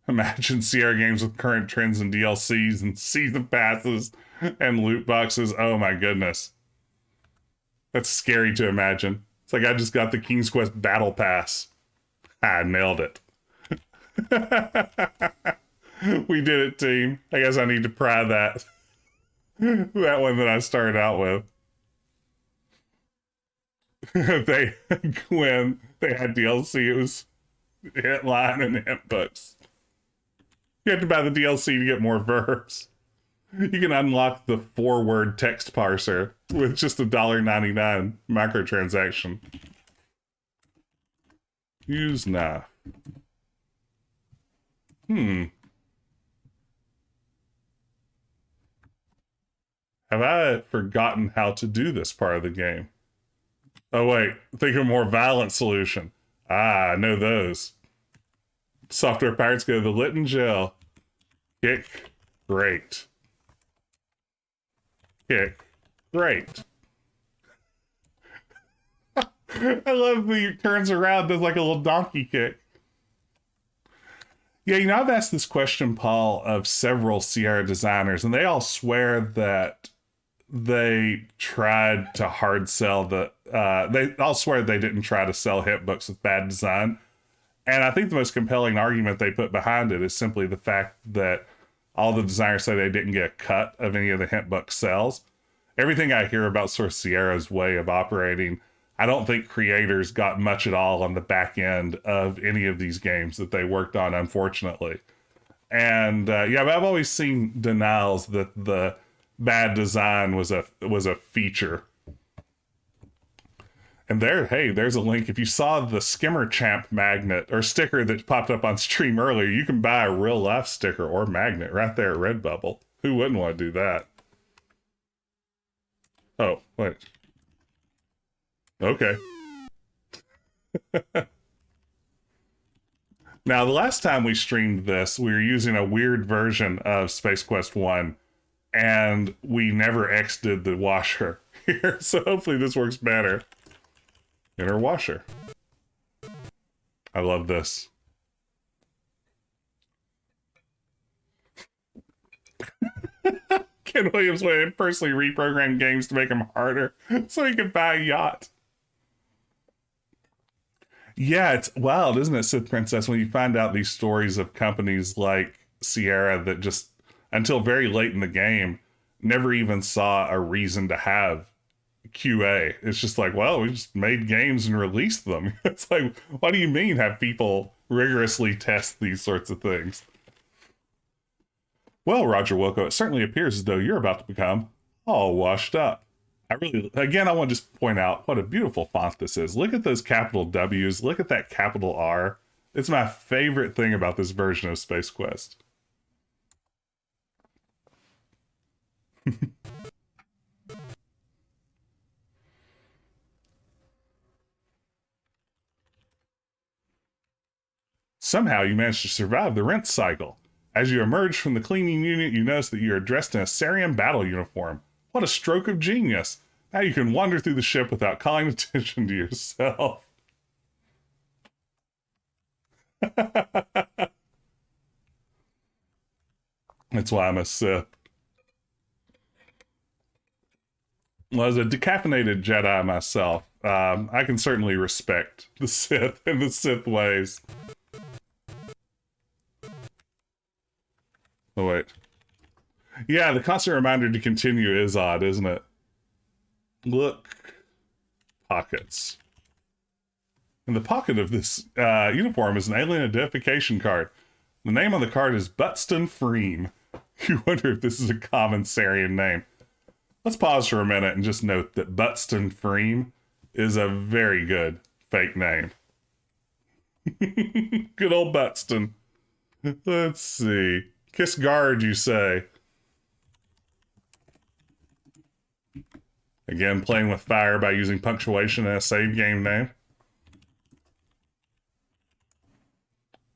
Imagine Sierra games with current trends and DLCs and season passes and loot boxes. Oh my goodness. That's scary to imagine. It's like I just got the King's Quest Battle Pass. I nailed it. We did it, team. I guess I need to pry that. That one that I started out with. When they had DLC, it was Hitline and Hitbooks. You have to buy the DLC to get more verbs. You can unlock the 4-word text parser with just $1.99 microtransaction. Use knife. Have I forgotten how to do this part of the game? Oh wait, think of a more violent solution. I know those. Software pirates go to the Lit and Gel. Kick. Great. Kick. Great. I love the turns around, does like a little donkey kick. Yeah, I've asked this question, Paul, of several Sierra designers, and they all swear that they tried to hard sell they all swear they didn't try to sell hit books with bad design. And I think the most compelling argument they put behind it is simply the fact that all the designers say they didn't get a cut of any of the hint book sales. Everything I hear about sort of Sierra's way of operating, I don't think creators got much at all on the back end of any of these games that they worked on, unfortunately. And yeah, but I've always seen denials that the bad design was a feature. And there's a link. If you saw the Skimmer Champ magnet or sticker that popped up on stream earlier, you can buy a real life sticker or magnet right there at Redbubble. Who wouldn't want to do that? Oh, wait. Okay. Now, the last time we streamed this, we were using a weird version of Space Quest 1, and we never exited the washer here, so hopefully this works better. Inner washer. I love this. Ken Williams went and personally reprogrammed games to make them harder so he could buy a yacht. Yeah, it's wild, isn't it, Sith Princess, when you find out these stories of companies like Sierra that just, until very late in the game, never even saw a reason to have QA. It's just like, well, we just made games and released them. It's like, what do you mean have people rigorously test these sorts of things? Well, Roger Wilco, it certainly appears as though you're about to become all washed up. I want to just point out what a beautiful font this is. Look at those capital W's. Look at that capital R. It's my favorite thing about this version of Space Quest. Somehow you managed to survive the rinse cycle. As you emerge from the cleaning unit, you notice that you are dressed in a Sarien battle uniform. What a stroke of genius. Now you can wander through the ship without calling attention to yourself. That's why I'm a Sith. Well, as a decaffeinated Jedi myself, I can certainly respect the Sith and the Sith ways. Oh, wait. Yeah, the constant reminder to continue is odd, isn't it? Look. Pockets. In the pocket of this uniform is an alien identification card. The name on the card is Butston Freem. You wonder if this is a common Sarien name. Let's pause for a minute and just note that Butston Freem is a very good fake name. Good old Butston. Let's see. Kiss guard, you say. Again, playing with fire by using punctuation and a save game name.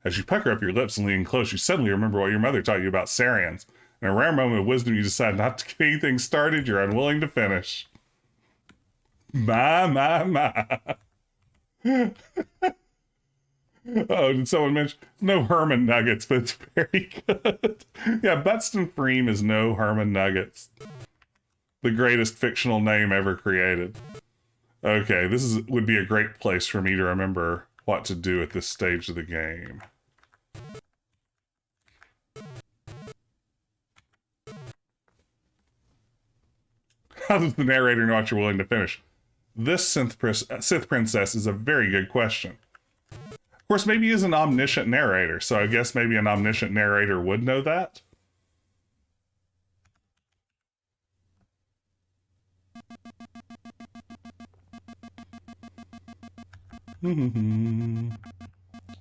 As you pucker up your lips and lean close, you suddenly remember what your mother taught you about Sarians. In a rare moment of wisdom, you decide not to get anything started you're unwilling to finish. My. Oh, did someone mention? No Herman Nuggets, but it's very good. Yeah, Butston Freem is no Herman Nuggets. The greatest fictional name ever created. Okay, would be a great place for me to remember what to do at this stage of the game. How does the narrator know what you're willing to finish? This Sith Princess is a very good question. Of course, maybe he's an omniscient narrator, so I guess maybe an omniscient narrator would know that.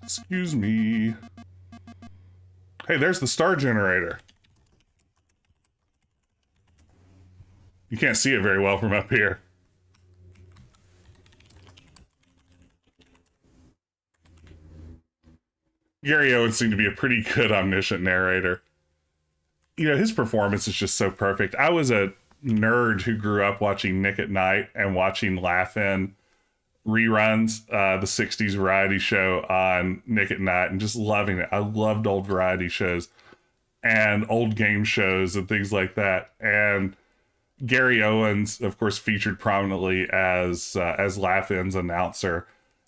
Excuse me. Hey, there's the star generator. You can't see it very well from up here. Gary Owen seemed to be a pretty good omniscient narrator. You know, his performance is just so perfect. I was a nerd who grew up watching Nick at Night and watching Laugh-In reruns, the 60s variety show on Nick at Night, and just loving it. I loved old variety shows and old game shows and things like that. And Gary Owens, of course, featured prominently as Laugh-In's announcer.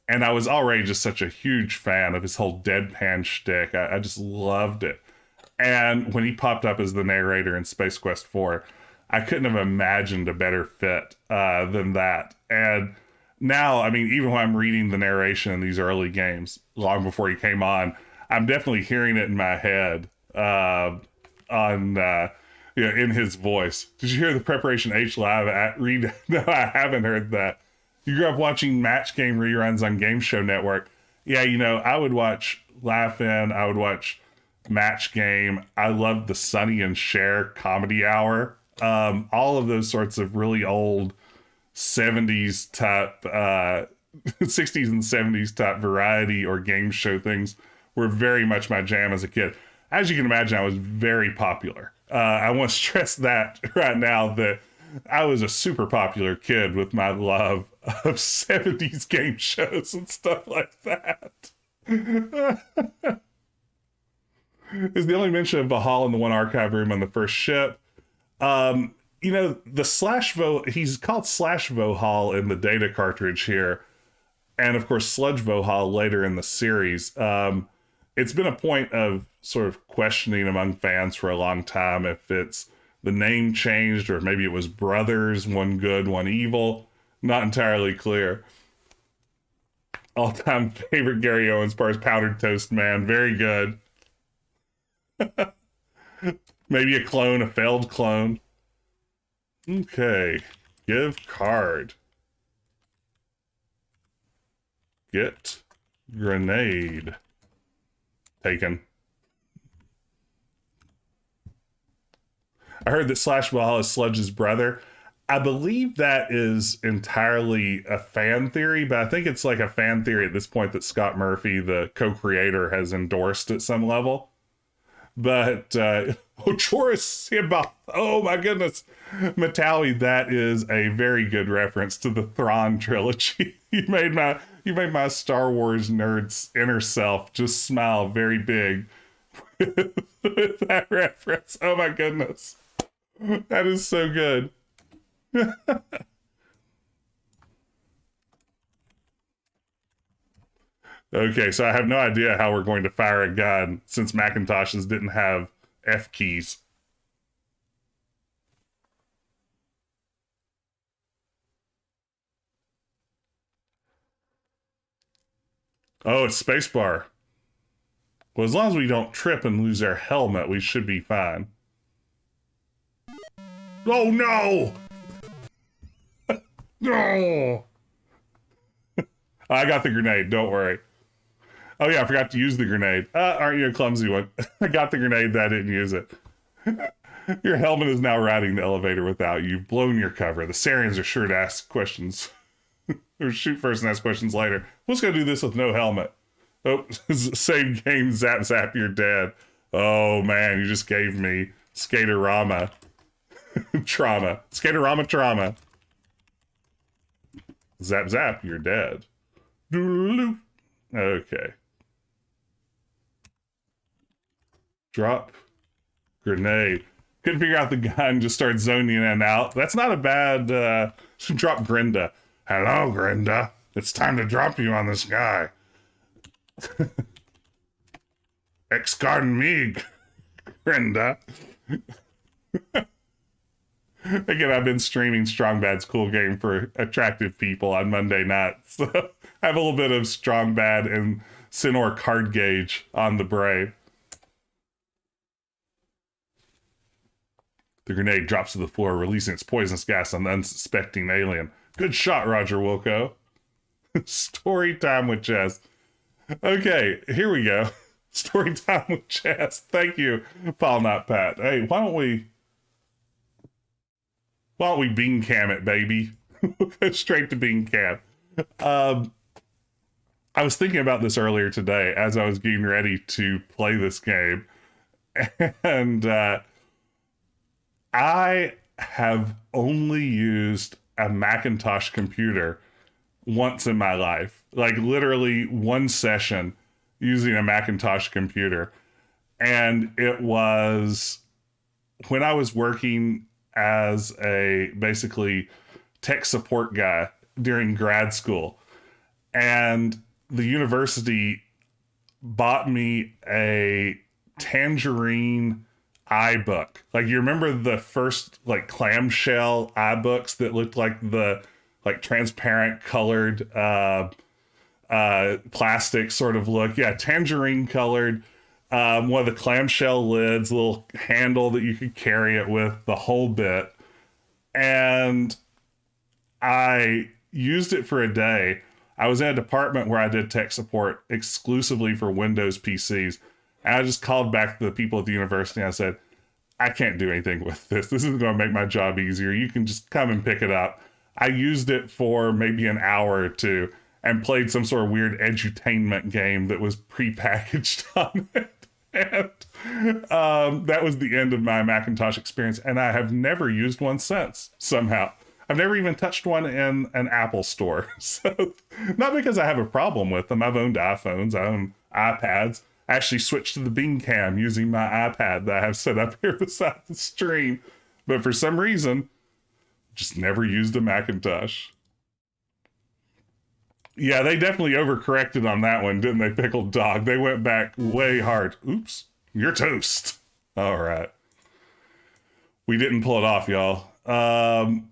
And I was already just such a huge fan of his whole deadpan shtick. I just loved it. And when he popped up as the narrator in Space Quest 4, I couldn't have imagined a better fit than that. And now, I mean, even when I'm reading the narration in these early games, long before he came on, I'm definitely hearing it in my head in his voice. Did you hear the Preparation H live at read? No, I haven't heard that. You grew up watching match game reruns on Game Show Network. Yeah, I would watch Laugh-In. I would watch Match Game. I loved the Sonny and Cher comedy hour. All of those sorts of really old 70s type, 60s and 70s type variety or game show things were very much my jam as a kid. As you can imagine, I was very popular. I want to stress that right now that I was a super popular kid with my love of 70s game shows and stuff like that. Is the only mention of Valhalla in the one archive room on the first ship. The he's called Slash Vohal in the data cartridge here. And of course, Sludge Vohal later in the series. It's been a point of sort of questioning among fans for a long time if it's the name changed or maybe it was brothers, one good, one evil. Not entirely clear. All-time favorite Gary Owens part is Powdered Toast Man. Very good. Maybe a clone, a failed clone. Okay. Give card. Get grenade. Taken. I heard that Slash Valhalla is Sludge's brother. I believe that is entirely a fan theory, but I think it's like a fan theory at this point that Scott Murphy, the co-creator, has endorsed at some level. But Choris Siba, oh my goodness, Matawi, that is a very good reference to the Thrawn trilogy. You made my Star Wars nerd's inner self just smile very big with that reference. Oh my goodness, that is so good. Okay, so I have no idea how we're going to fire a gun since Macintoshes didn't have F keys. Oh, it's spacebar. Well, as long as we don't trip and lose our helmet, we should be fine. Oh no! No! I got the grenade, don't worry. Oh yeah, I forgot to use the grenade. Aren't you a clumsy one? I got the grenade, that I didn't use it. Your helmet is now riding the elevator without you. You've blown your cover. The Sariens are sure to ask questions. Or shoot first and ask questions later. Let's go do this with no helmet. Oh, save game, zap zap, you're dead. Oh man, you just gave me Skaterama trauma. Skaterama trauma. Zap zap, you're dead. Okay. Drop grenade. Couldn't figure out the gun, just start zoning in and out. That's not a bad drop Grinda. Hello, Grinda. It's time to drop you on this guy. Ex-garden me, Grinda. Again, I've been streaming Strong Bad's Cool Game for attractive people on Monday nights. So I have a little bit of Strong Bad and Sinor card gauge on the brain. The grenade drops to the floor, releasing its poisonous gas on the unsuspecting alien. Good shot, Roger Wilco. Story time with Jess. Okay, here we go. Story time with Jess. Thank you, Paul, not Pat. Hey, why don't we bean cam it, baby? We'll go straight to bean cam. I was thinking about this earlier today as I was getting ready to play this game. And I have only used a Macintosh computer once in my life, like literally one session using a Macintosh computer. And it was when I was working as a basically tech support guy during grad school. And the university bought me a Tangerine iBook. Like, you remember the first like clamshell iBooks that looked like the like transparent colored plastic sort of look? Yeah, tangerine colored. One of the clamshell lids, little handle that you could carry it with, the whole bit. And I used it for a day. I was in a department where I did tech support exclusively for Windows PCs. And I just called back to the people at the university and I said, I can't do anything with this. This isn't going to make my job easier. You can just come and pick it up. I used it for maybe an hour or two and played some sort of weird edutainment game that was prepackaged on it. And that was the end of my Macintosh experience. And I have never used one since, somehow. I've never even touched one in an Apple store. So, not because I have a problem with them. I've owned iPhones, I own iPads. I actually switched to the Beam Cam using my iPad that I have set up here beside the stream. But for some reason, just never used a Macintosh. Yeah, they definitely overcorrected on that one, didn't they, Pickled Dog? They went back way hard. Oops, you're toast. All right. We didn't pull it off, y'all.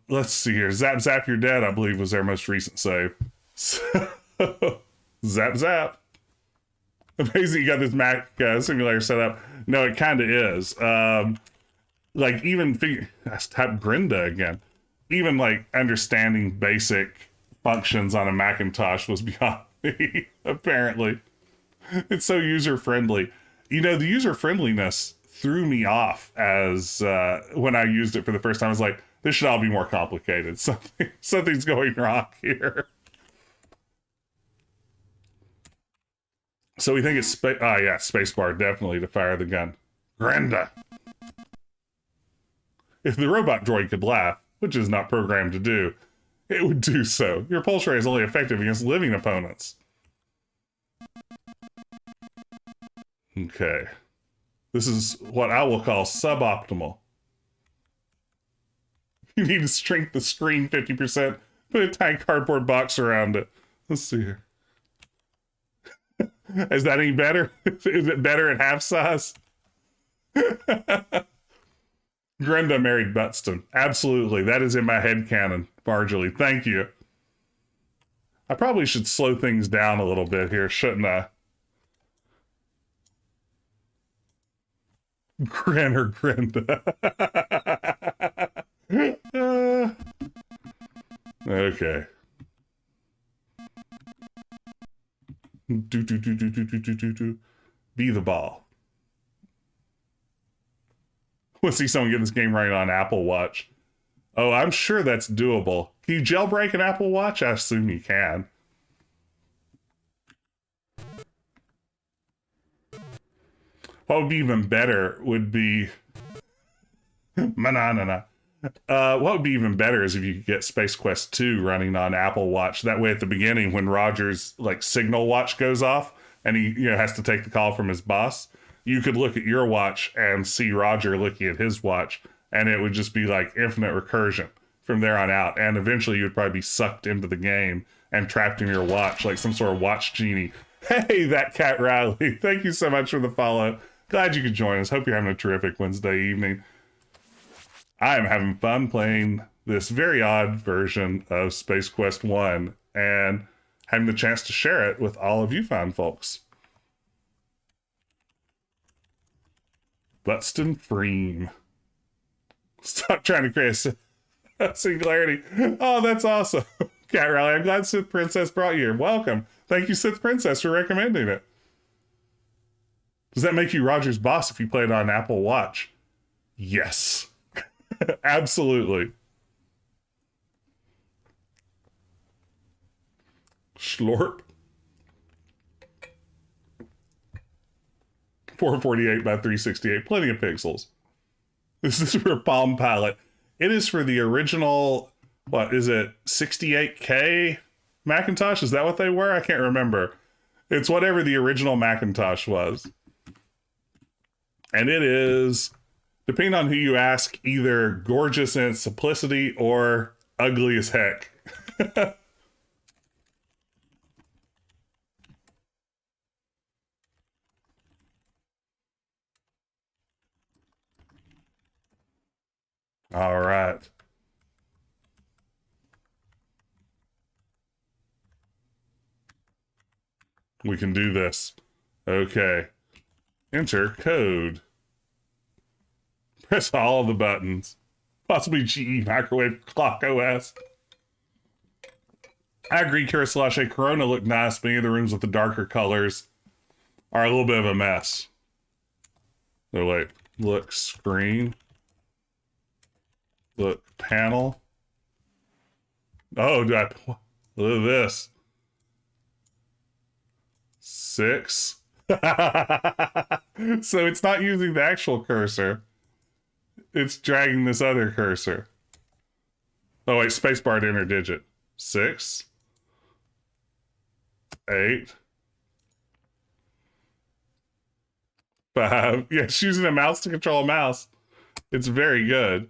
Let's see here. Zap Zap You're Dead, I believe, was their most recent save. So, zap Zap. Amazing you got this Mac simulator set up. No, it kind of is. Like, even let's type Grinda again. Even like understanding basic functions on a Macintosh was beyond me, apparently. It's so user-friendly. You know, the user-friendliness threw me off as when I used it for the first time. I was like, this should all be more complicated. Something's going wrong here. So we think it's spacebar, definitely, to fire the gun. Granda. If the robot droid could laugh, which is not programmed to do, it would do so. Your pulse ray is only effective against living opponents. Okay. This is what I will call suboptimal. You need to shrink the screen 50%, put a tiny cardboard box around it. Let's see here. Is that any better? Is it better at half size? Grenda married Buxton. Absolutely. That is in my headcanon, Marjorie. Thank you. I probably should slow things down a little bit here, shouldn't I? Granner Grenda. Okay. Be the ball. We'll see someone get this game running on Apple Watch. Oh, I'm sure that's doable. Can you jailbreak an Apple Watch? I assume you can. What would be even better would be... Manana. What would be even better is if you could get Space Quest 2 running on Apple Watch. That way at the beginning, when Roger's like signal watch goes off and he has to take the call from his boss, you could look at your watch and see Roger looking at his watch, and it would just be like infinite recursion from there on out. And eventually you would probably be sucked into the game and trapped in your watch like some sort of watch genie. Hey, that Cat Riley. Thank you so much for the follow. Glad you could join us. Hope you're having a terrific Wednesday evening. I am having fun playing this very odd version of Space Quest 1 and having the chance to share it with all of you fine folks. Buxton Freem. Stop trying to create a singularity. Oh, that's awesome. Cat Rally, I'm glad Sith Princess brought you here. Welcome. Thank you, Sith Princess, for recommending it. Does that make you Roger's boss if you play it on an Apple Watch? Yes. Absolutely. Schlorp. 448 by 368. Plenty of pixels. This is for Palm Pilot. It is for the original, what is it, 68K Macintosh? Is that what they were? I can't remember. It's whatever the original Macintosh was. And it is, depending on who you ask, either gorgeous in its simplicity or ugly as heck. All right. We can do this. Okay. Enter code. Press all the buttons. Possibly GE Microwave Clock OS. I agree, Kurislache. Corona looked nice. Many of the rooms with the darker colors are a little bit of a mess. They're like, look, screen. Look, panel. Oh, look at this. 6. So it's not using the actual cursor. It's dragging this other cursor. Oh wait, spacebar to enter digit. 6. 8. 5. Yeah, it's using a mouse to control a mouse. It's very good.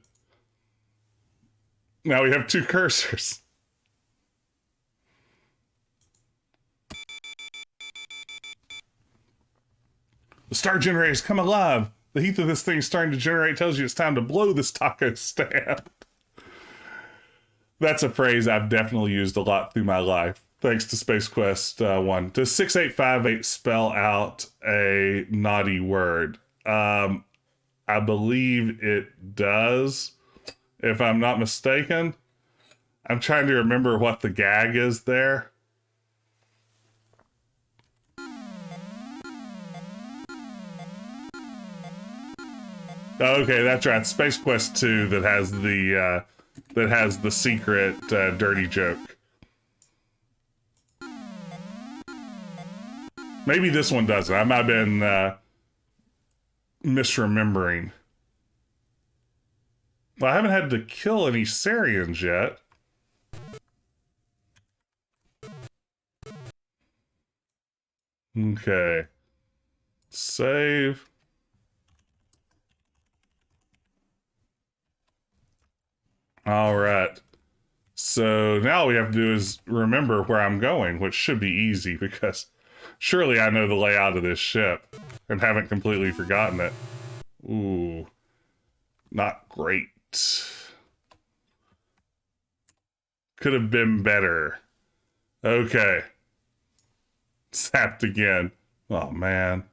Now we have 2 cursors. The star generator's come alive. The heat of this thing starting to generate tells you it's time to blow this taco stand. That's a phrase I've definitely used a lot through my life. Thanks to Space Quest 1. Does 6858 spell out a naughty word? I believe it does, if I'm not mistaken. I'm trying to remember what the gag is there. Okay, that's right. Space Quest 2 that has the secret dirty joke. Maybe this one doesn't. I might have been misremembering. Well, I haven't had to kill any Sariens yet. Okay. Save. All right. So now all we have to do is remember where I'm going, which should be easy because surely I know the layout of this ship and haven't completely forgotten it. Ooh. Not great. Could have been better. Okay. Zapped again. Oh, man.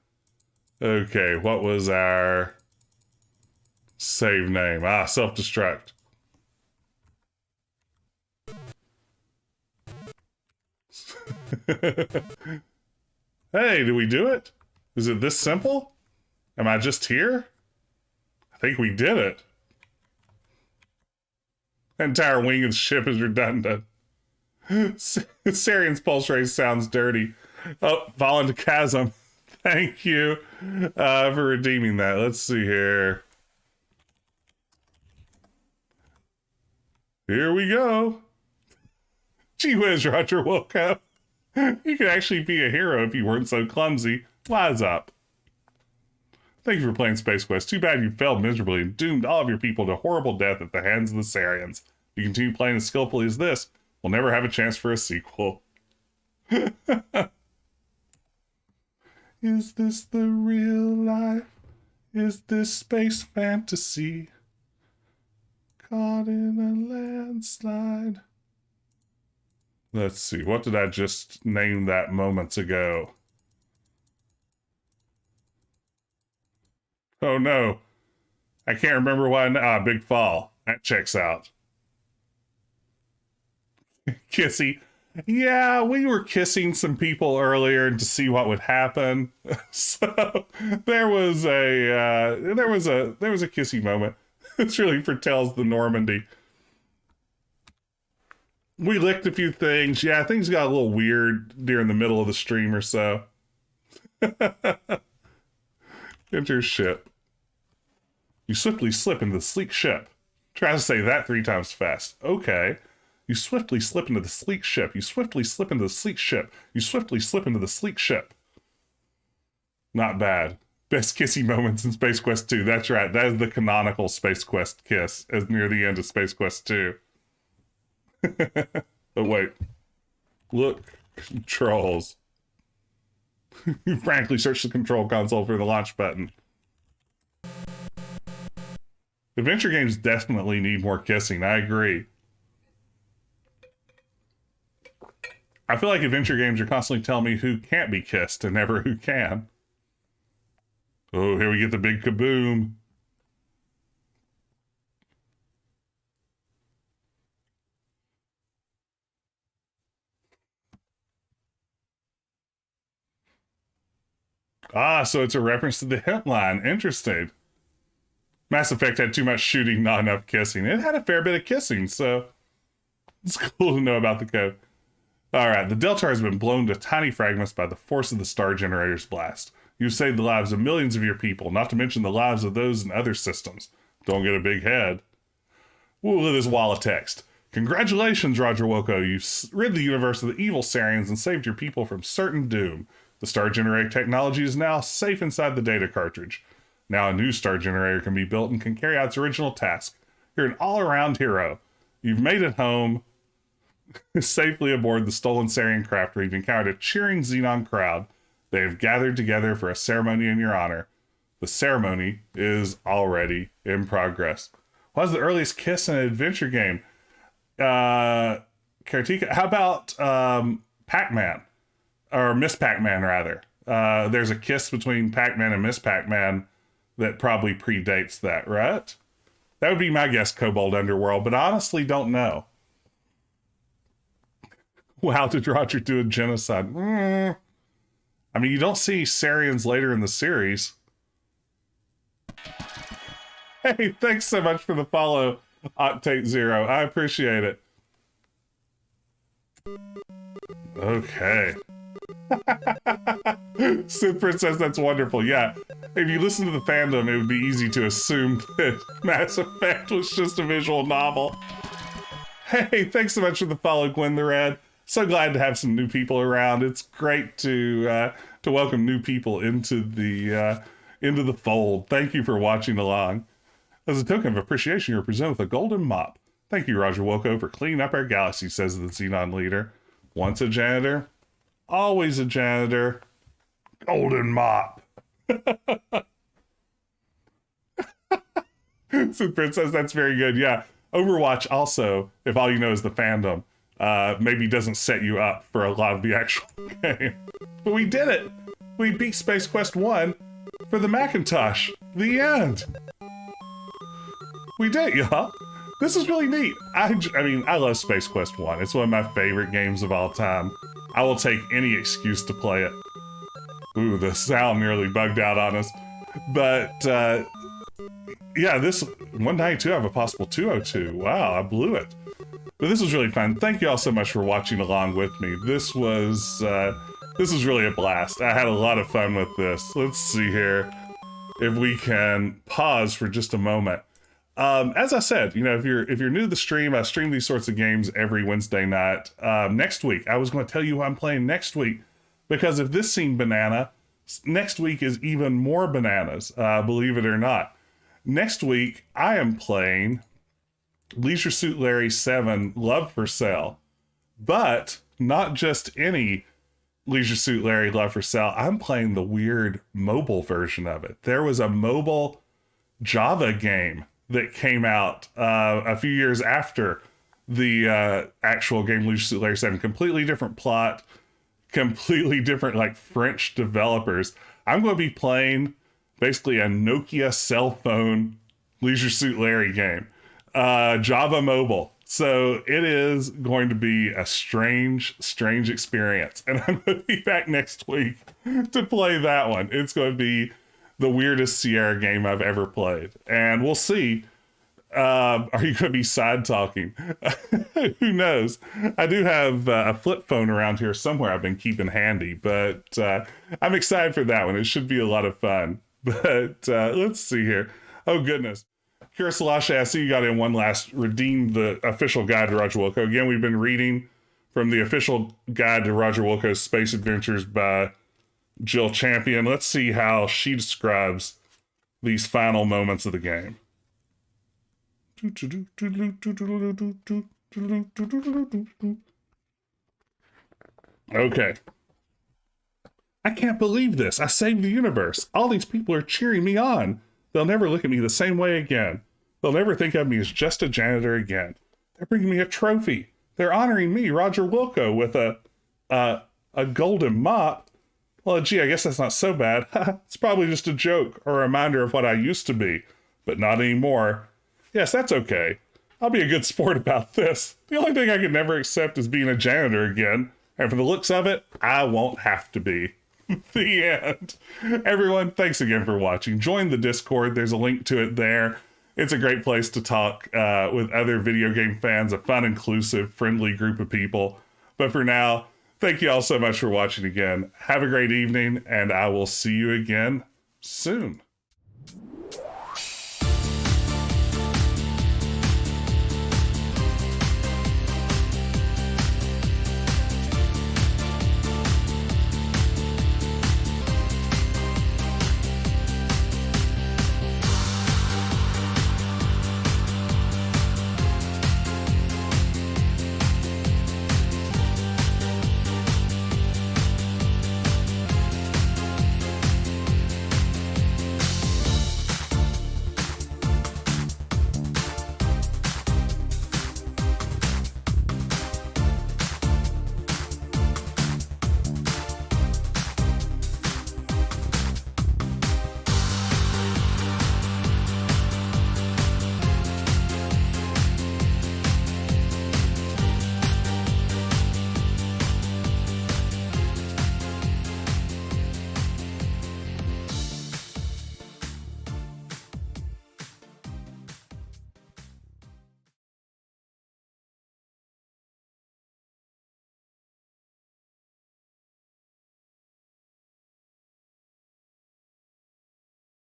Okay, what was our save name? Ah, self-destruct. Hey, did we do it? Is it this simple? Am I just here? I think we did it. The entire wing of the ship is redundant. Sarien's pulse ray sounds dirty. Oh, fall into chasm. Thank you for redeeming that. Let's see here. Here we go. Gee whiz, Roger Wilco. You could actually be a hero if you weren't so clumsy. Wise up. Thank you for playing Space Quest. Too bad you failed miserably and doomed all of your people to horrible death at the hands of the Sariens. If you continue playing as skillfully as this, we'll never have a chance for a sequel. Is this the real life? Is this space fantasy? Caught in a landslide. Let's see, what did I just name that moments ago? Oh no, I can't remember why. Big Fall. That checks out. Kissy. Yeah, we were kissing some people earlier to see what would happen. So there was a kissy moment. This really foretells the Normandy. We licked a few things. Yeah, things got a little weird during the middle of the stream or so. Enter ship. You swiftly slip into the sleek ship. Try to say that 3 times fast. Okay. You swiftly slip into the sleek ship. You swiftly slip into the sleek ship. You swiftly slip into the sleek ship. Not bad. Best kissy moments in Space Quest 2. That's right. That is the canonical Space Quest kiss as near the end of Space Quest 2. But wait. Look. Controls. You frankly search the control console for the launch button. Adventure games definitely need more kissing. I agree. I feel like adventure games are constantly telling me who can't be kissed and never who can. Oh, here we get the big kaboom. Ah, so it's a reference to the hit line. Interesting. Mass Effect had too much shooting, not enough kissing. It had a fair bit of kissing, so it's cool to know about the code. All right, the Deltar has been blown to tiny fragments by the force of the Star Generator's blast. You've saved the lives of millions of your people, not to mention the lives of those in other systems. Don't get a big head. Ooh, look at this wall of text. Congratulations, Roger Wilco. You've rid the universe of the evil Sariens and saved your people from certain doom. The Star Generator technology is now safe inside the data cartridge. Now a new Star Generator can be built and can carry out its original task. You're an all-around hero. You've made it home safely aboard the stolen Sarien craft where you've encountered a cheering Xenon crowd. They have gathered together for a ceremony in your honor. The ceremony is already in progress. What was the earliest kiss in an adventure game? Kartika, how about Pac-Man? Or Miss Pac-Man, rather. There's a kiss between Pac-Man and Miss Pac-Man that probably predates that, right? That would be my guess, Kobold Underworld, but I honestly don't know. Wow, did Roger do a genocide? I mean, you don't see Sariens later in the series. Hey, thanks so much for the follow, Octate Zero. I appreciate it. Okay. Super says that's wonderful. Yeah, if you listen to the fandom, it would be easy to assume that Mass Effect was just a visual novel. Hey, thanks so much for the follow, Gwen the Red. So glad to have some new people around. It's great to welcome new people into the fold. Thank you for watching along. As a token of appreciation, you're presented with a golden mop. Thank you, Roger Wilco, for cleaning up our galaxy, says the Xenon leader. Once a janitor, always a janitor. Golden mop. So Princess, that's very good. Yeah. Overwatch also, if all you know is the fandom, maybe doesn't set you up for a lot of the actual game. But we did it. We beat Space Quest 1 for the Macintosh. The end. We did, y'all. This is really neat. I mean, I love Space Quest 1. It's one of my favorite games of all time. I will take any excuse to play it. Ooh, the sound nearly bugged out on us. But, yeah, this 192, I have a possible 202. Wow, I blew it. But this was really fun. Thank you all so much for watching along with me. This was really a blast. I had a lot of fun with this. Let's see here if we can pause for just a moment. As I said, you know, if you're new to the stream, I stream these sorts of games every Wednesday night. Next week, I was going to tell you who I'm playing next week, because if this seemed banana, next week is even more bananas, believe it or not. Next week, I am playing Leisure Suit Larry 7 Love for Sale, but not just any Leisure Suit Larry Love for Sale. I'm playing the weird mobile version of it. There was a mobile Java game that came out a few years after the actual game Leisure Suit Larry 7. Completely different plot, completely different, like, French developers. I'm going to be playing basically a Nokia cell phone Leisure Suit Larry game. Java mobile. So it is going to be a strange experience. And I'm going to be back next week to play that one. It's going to be the weirdest Sierra game I've ever played. And we'll see. Are you going to be side talking? Who knows? I do have a flip phone around here somewhere I've been keeping handy, but I'm excited for that one. It should be a lot of fun. But let's see here. Oh, goodness. Kirisalasha, I see you got in one last. Redeem the official guide to Roger Wilco. Again, we've been reading from the official guide to Roger Wilco's Space Adventures by Jill Champion. Let's see how she describes these final moments of the game. Okay. I can't believe this. I saved the universe. All these people are cheering me on. They'll never look at me the same way again. They'll never think of me as just a janitor again. They're bringing me a trophy. They're honoring me, Roger Wilco, with a golden mop. Well, gee, I guess that's not so bad. It's probably just a joke or a reminder of what I used to be, but not anymore. Yes, that's okay. I'll be a good sport about this. The only thing I could never accept is being a janitor again. And for the looks of it, I won't have to be. The end. Everyone, thanks again for watching. Join the Discord. There's a link to it there. It's a great place to talk with other video game fans, a fun, inclusive, friendly group of people. But for now, thank you all so much for watching again. Have a great evening, and I will see you again soon.